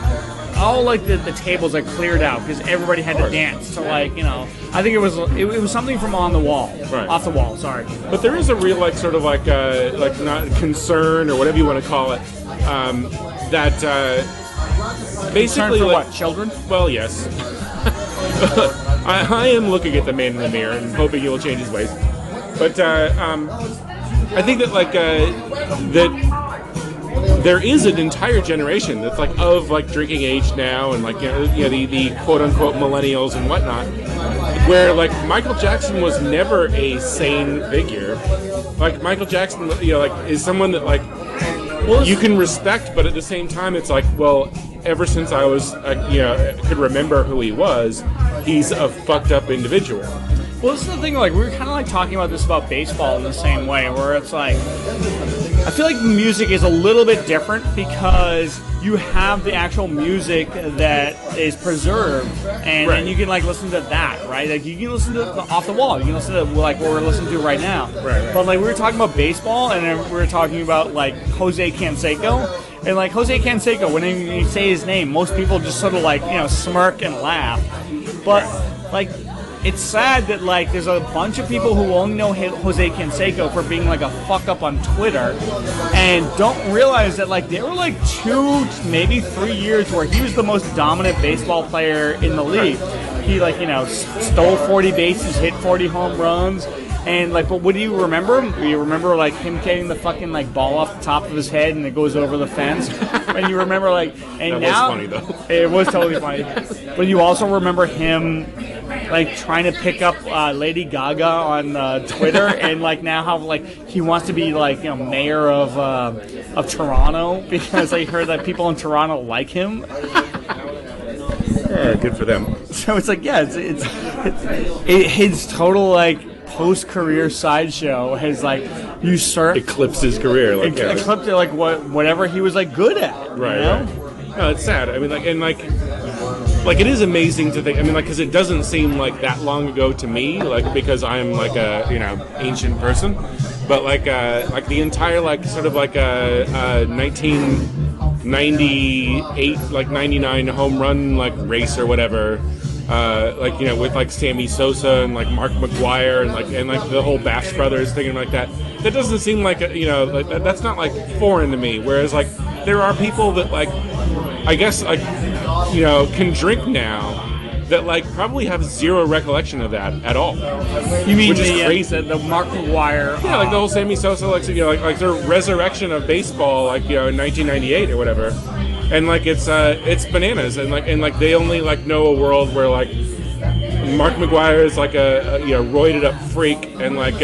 All like the tables are cleared out because everybody had to dance to like I think it was something from On the Wall, Right. Off the Wall. Sorry, But there is a real like sort of like not concern or whatever you want to call it that basically Turn for like, what? Children? Well, yes. I am looking at the man in the mirror and hoping he will change his ways. But I think that like that there is an entire generation that's like of like drinking age now, and like the quote unquote millennials and whatnot, where like Michael Jackson was never a sane figure. Like Michael Jackson, is someone that like you can respect, but at the same time, it's like, well, ever since I was could remember who he was, he's a fucked up individual. Well, this is the thing. Like we were kind of like talking about this about baseball in the same way, where it's like I feel like music is a little bit different because you have the actual music that is preserved, and, Right. and you can like listen to that, right? Like you can listen to Off the Wall, you can listen to like what we're listening to right now. Right. But like we were talking about baseball, and then we were talking about like Jose Canseco, and like Jose Canseco, when you say his name, most people just sort of like smirk and laugh, but like. It's sad that like there's a bunch of people who only know Jose Canseco for being like a fuck up on Twitter, and don't realize that like there were like 2, maybe 3 years where he was the most dominant baseball player in the league. He like stole 40 bases, hit 40 home runs, and like. But what do you remember him? You remember like him getting the fucking like ball off the top of his head and it goes over the fence, and you remember like. And that now, was funny though. It was totally funny, but you also remember him. Like trying to pick up Lady Gaga on Twitter, and like now how like he wants to be like mayor of Toronto because I heard that people in Toronto like him. Yeah, good for them. So it's like it's his total like post-career sideshow has like usurped Eclipsed his career. Like, eclipsed like whatever he was like good at. Right. You know? Right. No, it's sad. I mean, like it is amazing to think. I mean, like, because it doesn't seem like that long ago to me, like because I'm like a ancient person, but like the entire like sort of like 1998 like 99 home run like race or whatever. With like Sammy Sosa and like Mark McGwire and like the whole Bash Brothers thing and like that. That doesn't seem like that's not like foreign to me. Whereas like there are people that like I guess like can drink now that like probably have zero recollection of that at all. You mean which is crazy. The Mark McGwire? Yeah, like the whole Sammy Sosa like the resurrection of baseball like in 1998 or whatever. And like it's bananas, and like they only like know a world where like Mark McGwire is like a roided up freak, and like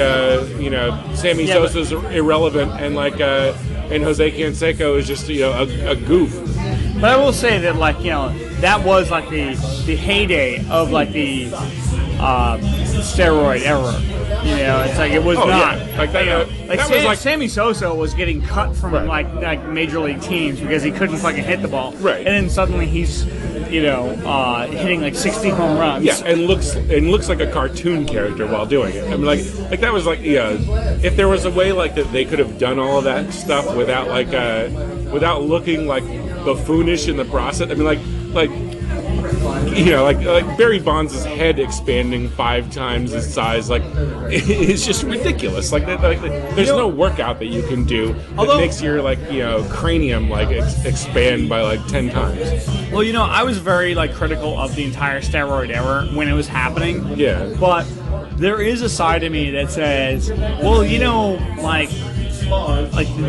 Sammy Sosa's irrelevant, and like and Jose Canseco is just a goof. But I will say that like that was like the heyday of like the steroid era. It's like it was not like that. That was like Sammy Sosa was getting cut from like major league teams because he couldn't fucking hit the ball. Right. And then suddenly he's hitting like 60 home runs. Yeah, and looks like a cartoon character while doing it. I mean, like that was like if there was a way like that they could have done all of that stuff without like without looking like buffoonish in the process. I mean, like Barry Bonds' head expanding 5 times his size, like it's just ridiculous. Like there's no workout that you can do that makes your cranium like expand by like 10 times. Well, I was very like critical of the entire steroid era when it was happening. Yeah. But there is a side of me that says, well, like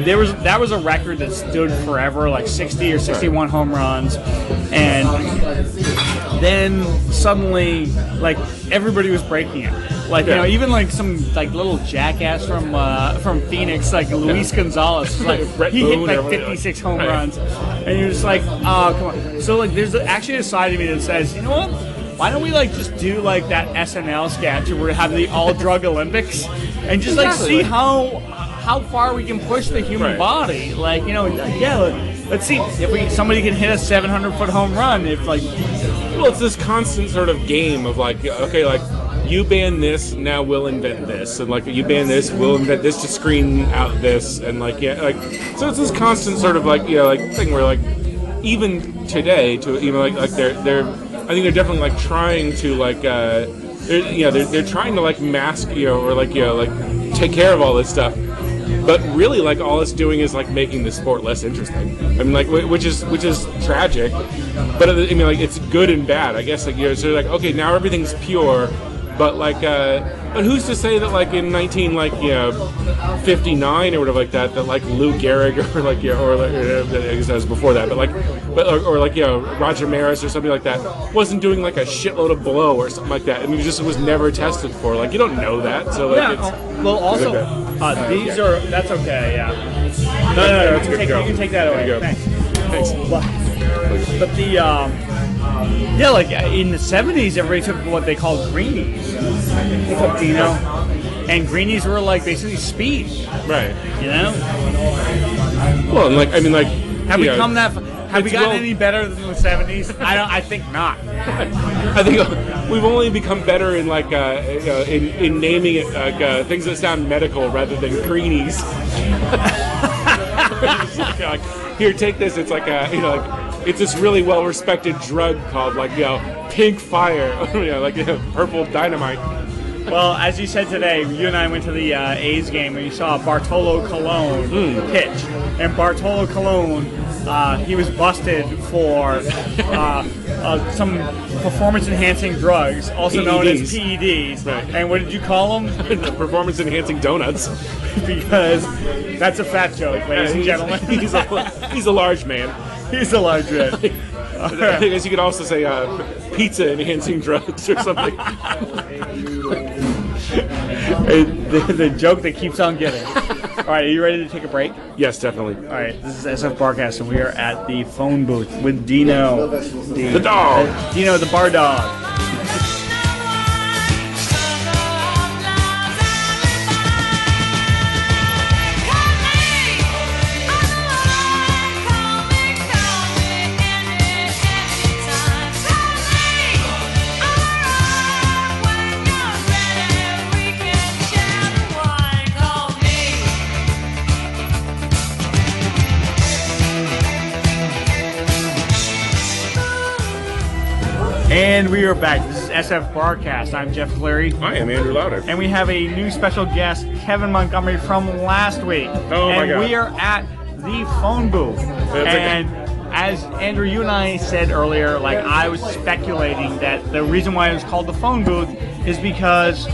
that was a record that stood forever, like 60 or 61 home runs, and then suddenly like everybody was breaking it. Like even like some like little jackass from Phoenix, like Luis Gonzalez, like he hit like 56 home runs, and you're just like, oh come on. So like there's actually a side of me that says, you know what? Why don't we like just do like that SNL sketch where we have the all drug Olympics and just like see how far we can push the human body. Like, let's see if somebody can hit a 700-foot home run. If like, well, it's this constant sort of game of like, okay, like you ban this, now we'll invent this, and like you ban this, we'll invent this to screen out this, and like so it's this constant sort of like thing where like even today to like they're I think they're definitely like trying to like they're trying to like mask or like take care of all this stuff. But really, like all it's doing is like making the sport less interesting. I mean, like which is tragic. But I mean, like it's good and bad. I guess like so like okay, now everything's pure. But like, but who's to say that like in 1959 or whatever like that like Lou Gehrig or like or I guess that was before that, but like Roger Maris or something like that wasn't doing like a shitload of blow or something like that. I mean, it just was never tested for. Like you don't know that, so like well, also these are that's okay. Yeah. No, you can take that away. Thanks. But the like in the 70s, everybody took what they called greenies. They took and greenies were like basically speed. Right. You know. Well, and like I mean, like Have we know, come that? Have we gotten any better than the 70s? I think not. I think we've only become better in like in naming it like things that sound medical rather than greenies. Like, here, take this. It's like like it's this really well-respected drug called like pink fire, like purple dynamite. Well, as you said today, you and I went to the A's game and you saw Bartolo Colon pitch, and Bartolo Colon. He was busted for some performance-enhancing drugs, also known as PEDs. Right. And what did you call them? Performance-enhancing donuts. Because that's a fat joke, ladies and gentlemen. He's a large man. He's a large man. I guess you could also say pizza-enhancing drugs or something. the joke that keeps on giving. All right, are you ready to take a break? Yes, definitely. All right, this is SF Barkast, and we are at the phone booth with Dino. The dog. Dino, the bar dog. And we are back. This is SF Barkast. I'm Jeff Cleary. I am Andrew Lauder. And we have a new special guest, Kevin Montgomery, from last week. Oh, my God. And we are at the phone booth. And as Andrew, you and I said earlier, like I was speculating that the reason why it was called the phone booth is because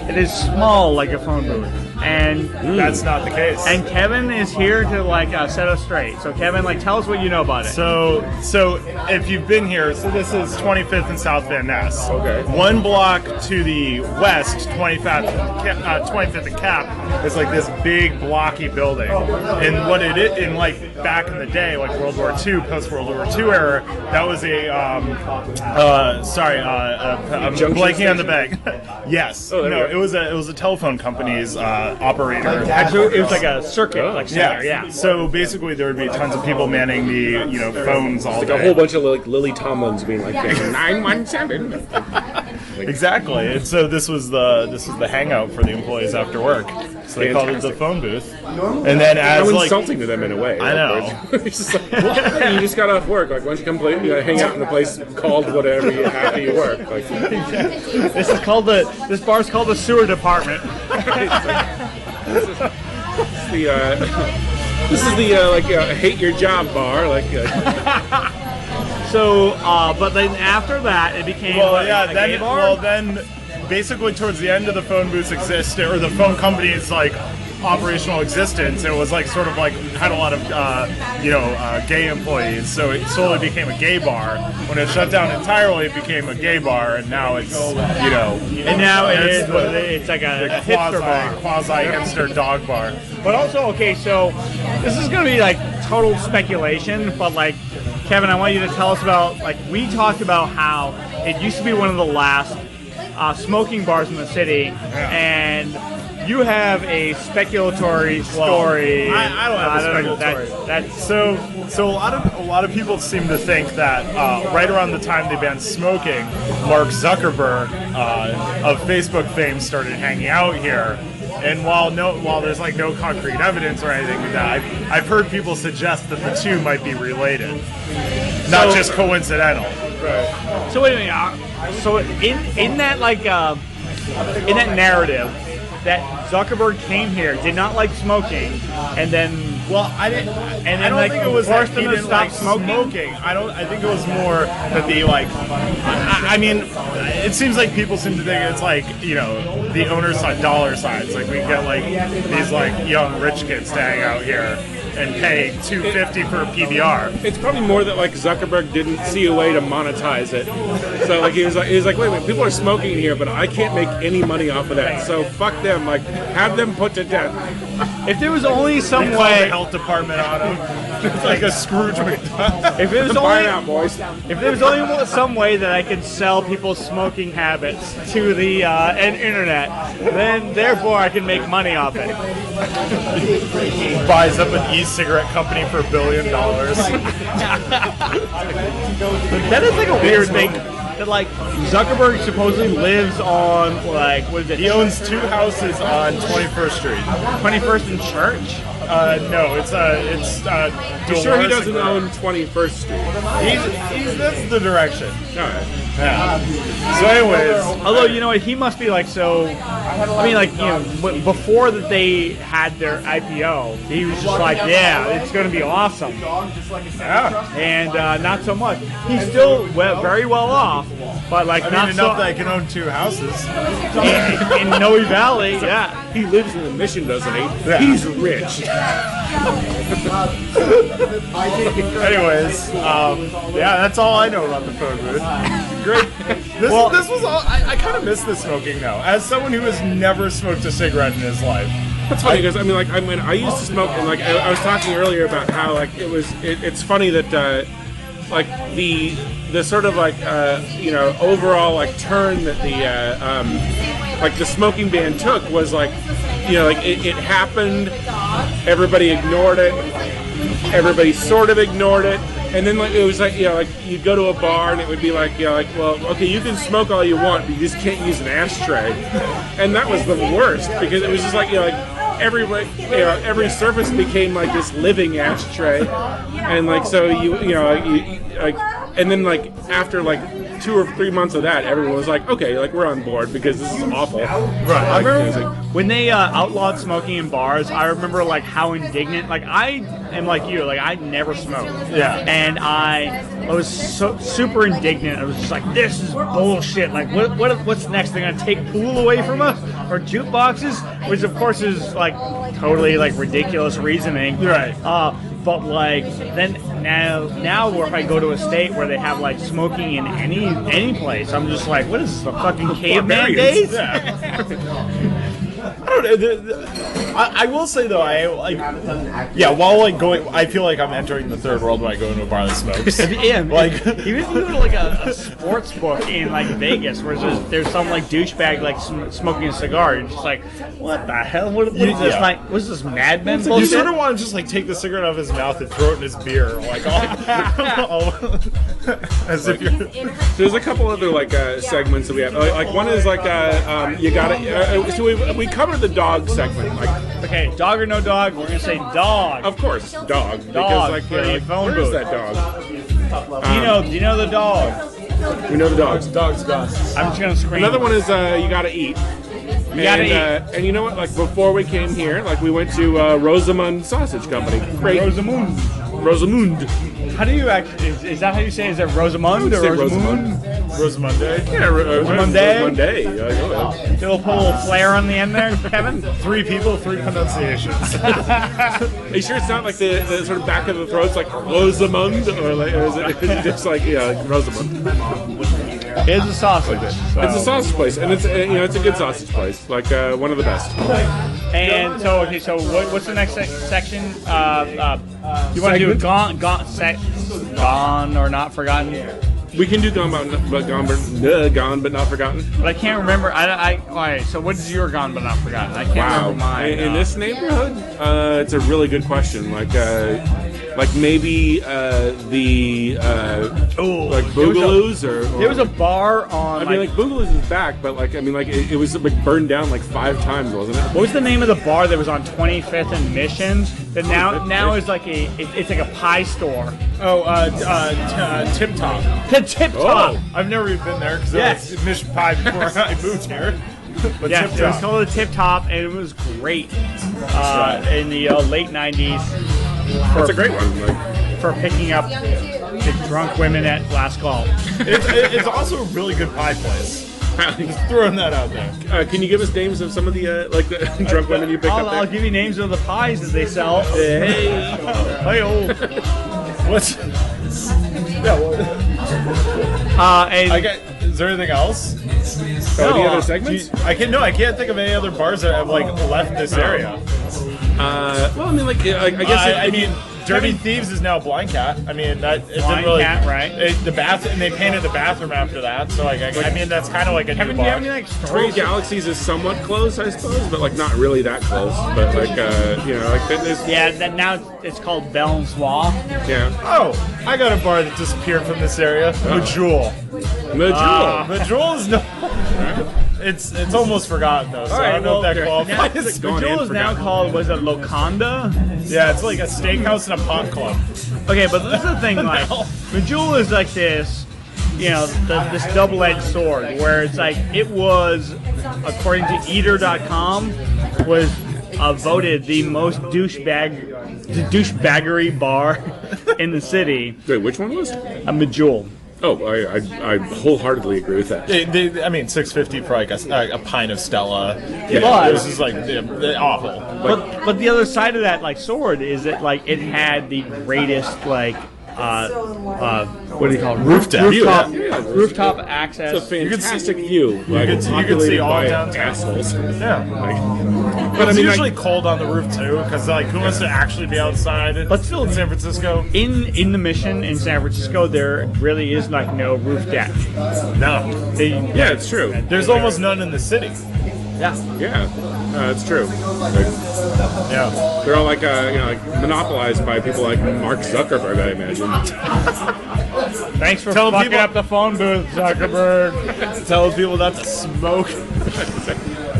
it is small like a phone booth. And that's not the case. And Kevin is here to like set us straight. So Kevin, like tell us what you know about it. So if you've been here, so this is 25th and South Van Ness. Okay. One block to the west, 25th and Cap, is like this big blocky building. And what it is, in like back in the day, like World War II, post World War II era, that was I'm blanking on the bag. Yes. Oh, no, it was a telephone company's operator. Actually, it was like a circuit, like center, yeah. So basically, there would be tons of people manning the phones all Like day. a whole bunch of like Lily Tomlins being like 917. Exactly. And so this was the hangout for the employees after work. So they called it the phone booth. And then as How like insulting to them in a way. I know. It's just like, hey, you just got off work. Like, why don't you come hang out in a place called whatever after you work? Like, This bar's called the sewer department. This is the hate your job bar. So, but then after that, it became a gay bar? then basically towards the end of the phone booth's existence, or the phone company's like operational existence, it was like sort of like had a lot of gay employees, so it slowly became a gay bar. When it shut down entirely, it became a gay bar, and now it's and now it's like a hipster bar, quasi hipster dog bar. But also, okay, so this is gonna be like total speculation, but like Kevin, I want you to tell us about, like, we talked about how it used to be one of the last smoking bars in the city, and you have a speculatory story. I don't have a speculatory. So a lot of people seem to think that right around the time they banned smoking, Mark Zuckerberg of Facebook fame started hanging out here. And while there's like no concrete evidence or anything like that, I've heard people suggest that the two might be related, not just coincidental. right. So wait a minute. So in that in that narrative, that Zuckerberg came here, did not like smoking, and then I don't think it was forced that him he to didn't stop like smoking. I think it was more that the I mean, it seems like people seem to think it's like the owner's side dollar signs. Like we get like these like young rich kids to hang out here. and pay $2.50 for a PBR. It's probably more that like Zuckerberg didn't see a way to monetize it. So like he was like, wait a minute, people are smoking here, but I can't make any money off of that. So fuck them. Like, have them put to death. If there was only some They call the way, health department on him. It's like a Scrooge McDuck. if it was Buy only it out, boys. If there was only some way that I could sell people's smoking habits to the internet, then therefore I can make money off it. Buys up an e-cigarette company for $1 billion. That is like a weird thing. That like Zuckerberg supposedly lives on like what is it? He owns 2 houses on 21st Street. 21st and Church. No, it's You sure he Dolores doesn't and- own 21st Street? He's that's the direction. All right. Yeah. So, anyways, Although you know what, he must be like so. I mean, like before that they had their IPO, he was just like, yeah, it's going to be awesome. yeah. And not so much. He's still very well off, but like I not mean, so. enough that I can own 2 houses. in Noe Valley, yeah. He lives in the Mission, doesn't he? Yeah. He's rich. Anyways, yeah, that's all I know about the phone booth. Great. This was all. I kind of miss the smoking though. As someone who has never smoked a cigarette in his life. That's funny because I used to smoke, and like I was talking earlier about how like it's funny that like the sort of like overall like turn that the smoking ban took was like it happened, everybody ignored it, everybody sort of ignored it, and then like it was like like you'd go to a bar and it would be like well, okay, you can smoke all you want, but you just can't use an ashtray, and that was the worst because it was just like everybody, every surface became like this living ashtray, and like so you like, and then like after like 2 or 3 months of that, everyone was like, okay, like we're on board because this is awful. Right. I remember when they outlawed smoking in bars. I remember like how indignant. Like I am like you. Like I never smoked. Yeah. And I was so super indignant. I was just like, this is bullshit. Like what's next? They're gonna take pool away from us or jukeboxes, which of course is like totally like ridiculous reasoning. Right. But like then now where if I go to a state where they have like smoking in any place, I'm just like, what is this, the fucking caveman days? Yeah. I don't know. I will say though, while like going, I feel like I'm entering the third world when I go into a bar that smokes. Yeah, Like even if you go to like a sports book in like Vegas where there's some like douchebag like smoking a cigar, you're just like, what the hell? What is this Yeah. like? What's this Mad Men you bullshit? sort of want to just like take the cigarette out of his mouth and throw it in his beer, like as if you're. There's a couple other like segments that we have. Like one is like you gotta. So we covered the dog segment. Like Okay, dog or no dog? We're gonna say dog. of course dog because Dog like for the phone where is booth. that dog? Do you know the dog? We know the dogs. Dog's gone. I'm just gonna scream. Another one is you gotta eat. You gotta eat. And you know what? Like before we came here, like we went to Rosamund Sausage Company. Great. Rosamund. Rosamund. How do you actually? Is that how you say it? Is it Rosamund or Say Rosamund? Rosamunde. Yeah, Rosamund. Rosamund. Little put a little flair on the end there, Kevin. 3 people, 3 pronunciations. Are you sure it's not like the sort of back of the throat's like Rosamund, or is it just like like Rosamund? Here's a sausage. So. It's a sausage place, and it's it's a good sausage place, like one of the best. And so okay, so what's the next section? You want to do gone or not forgotten? We can do gone but not forgotten. But I can't remember. All right. So what is your gone but not forgotten? I can't remember mine. In this neighborhood, it's a really good question. Like maybe the like Boogaloo's or there was a bar on. I mean, like Boogaloo's is back, but like I mean, like it was like burned down like 5 times, wasn't it? What was the name of the bar that was on 25th and Mission? That now is like it's like a pie store. Oh, Tip Top. The Tip Top. I've never even been there because Yes. it was Mission Pie before I moved here. But Yeah, Tip it was Top. called the Tip Top, and it was great in the late 90s. That's a great one. Like, For picking up the drunk women at last call. It's also a really good pie place. Just throwing that out there. Can you give us names of some of the the drunk women you picked up there? I'll give you names of the pies that they sell. Hey, Hey, What's? Yeah. Is there anything else? any other segments? I can't think of any other bars that have left this area. Well, I mean, I guess. Dirty Thieves is now Blind Cat. I mean, that it Blind didn't really. Cat, right? And they painted the bathroom after that. So that's kind of like a new do you have bar. any Three stories? Galaxies is somewhat close, I suppose, but not really that close. But there's Yeah, now it's called Belle Soir. yeah. Oh, I got a bar that disappeared from this area. Majul. Majul. Majul is no. It's almost forgotten though, so I don't know if that qualifies. Majul is now called, was it Locanda? Yeah, it's like a steakhouse and a pot club. Okay, but this is the thing, like, Majul is like this, this double-edged sword, where it's like, it was, according to Eater.com, was voted the most douchebaggery bar in the city. Wait, which one was? A Majul. Oh, I wholeheartedly agree with that. I mean, $6.50 for a pint of Stella. But- this is awful. But the other side of that, sword, is that, it had the greatest, what do you call it? Rooftop access. It's a fantastic view. You could see all by downtown. assholes. Yeah. But It's usually cold on the roof too, because who wants to actually be outside? But still, in San Francisco. In the Mission in San Francisco, there really is no roof deck. No. yeah, it's true. There's almost none in the city. Yeah. Yeah, it's true. Yeah. They're all monopolized by people like Mark Zuckerberg, I imagine. Thanks for Tell fucking people- up the phone booth, Zuckerberg. Tell people not to smoke.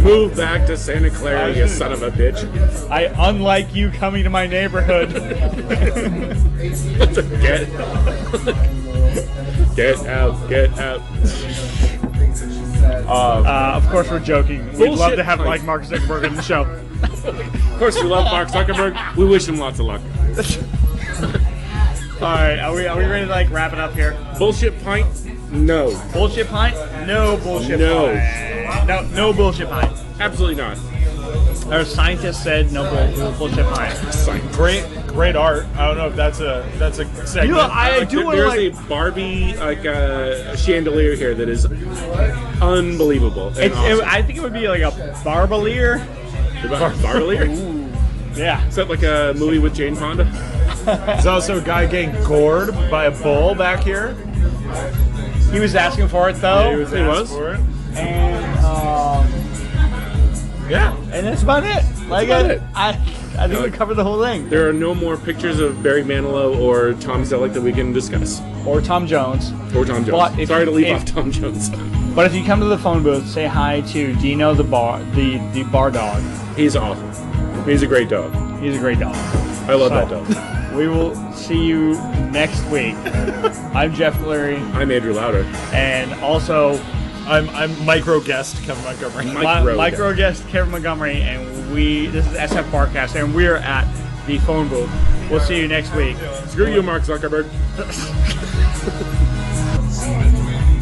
Move back to Santa Clara, you son of a bitch. I unlike you coming to my neighborhood. Get out, get out. Of course, we're joking. We'd love Bullshit to have pint. Mark Zuckerberg on the show. Of course, we love Mark Zuckerberg. We wish him lots of luck. All right, are we ready to wrap it up here? Bullshit pint? No. Bullshit pint? No bullshit No. pint. No bullshit pint. Absolutely not. Our scientist said no bullshit pint. Great art. I don't know if that's a segment. There's a Barbie chandelier here that is unbelievable. And awesome. I think it would be like a barbalier. Barbalier? Yeah. Is that like a movie with Jane Fonda? There's also a guy getting gored by a bull back here. He was asking for it though. He was. For it. And Yeah. and that's about it. it. I think we covered the whole thing. There are no more pictures of Barry Manilow or Tom Selleck that we can discuss. Or Tom Jones. Or Tom Jones. But Sorry to leave off Tom Jones. But if you come to the phone booth, say hi to Dino the bar dog. He's awesome. He's a great dog. He's a great dog. I love that dog. We will see you next week. I'm Jeff Leary, I'm Andrew Lauder. and also I'm micro guest Kevin Montgomery. micro guest Kevin Montgomery, and this is SF Barkast, and we're at the phone booth. We'll see you next week. Screw you, Mark Zuckerberg.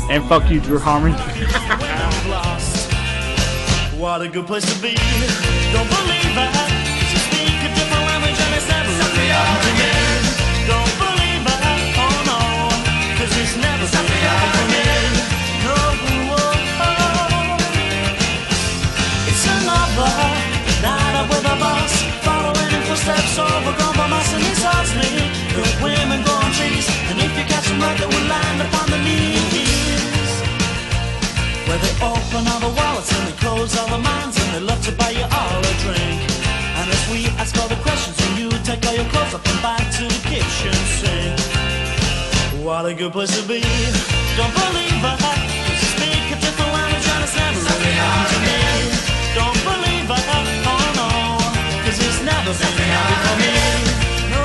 And fuck you, Drew Harmon. What a good place to be. Don't believe it. You speak a different language and it's never really happened to me. Don't believe it. Oh no. Cause it's never really happened to me. No. It's another night out with a boss. Following in footsteps overgrown by mice and these odds me. Good women go on trees. And if you catch them right, they will land upon the knees. Where they open all the wallets and they close all the minds and they love to buy you all a drink. And as we ask all the questions and you take all your clothes up and back to the kitchen sink. What a good place to be. Don't believe it. 'Cause you speak a different language and it's never really happened to me. Don't believe it. Oh no. 'Cause it's never been happened for me. No.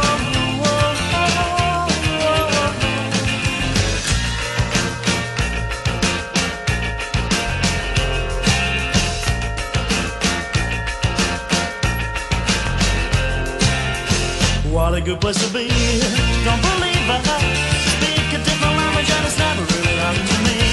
What a good place to be. Don't believe it. Speak a different language and it's never really happened to me.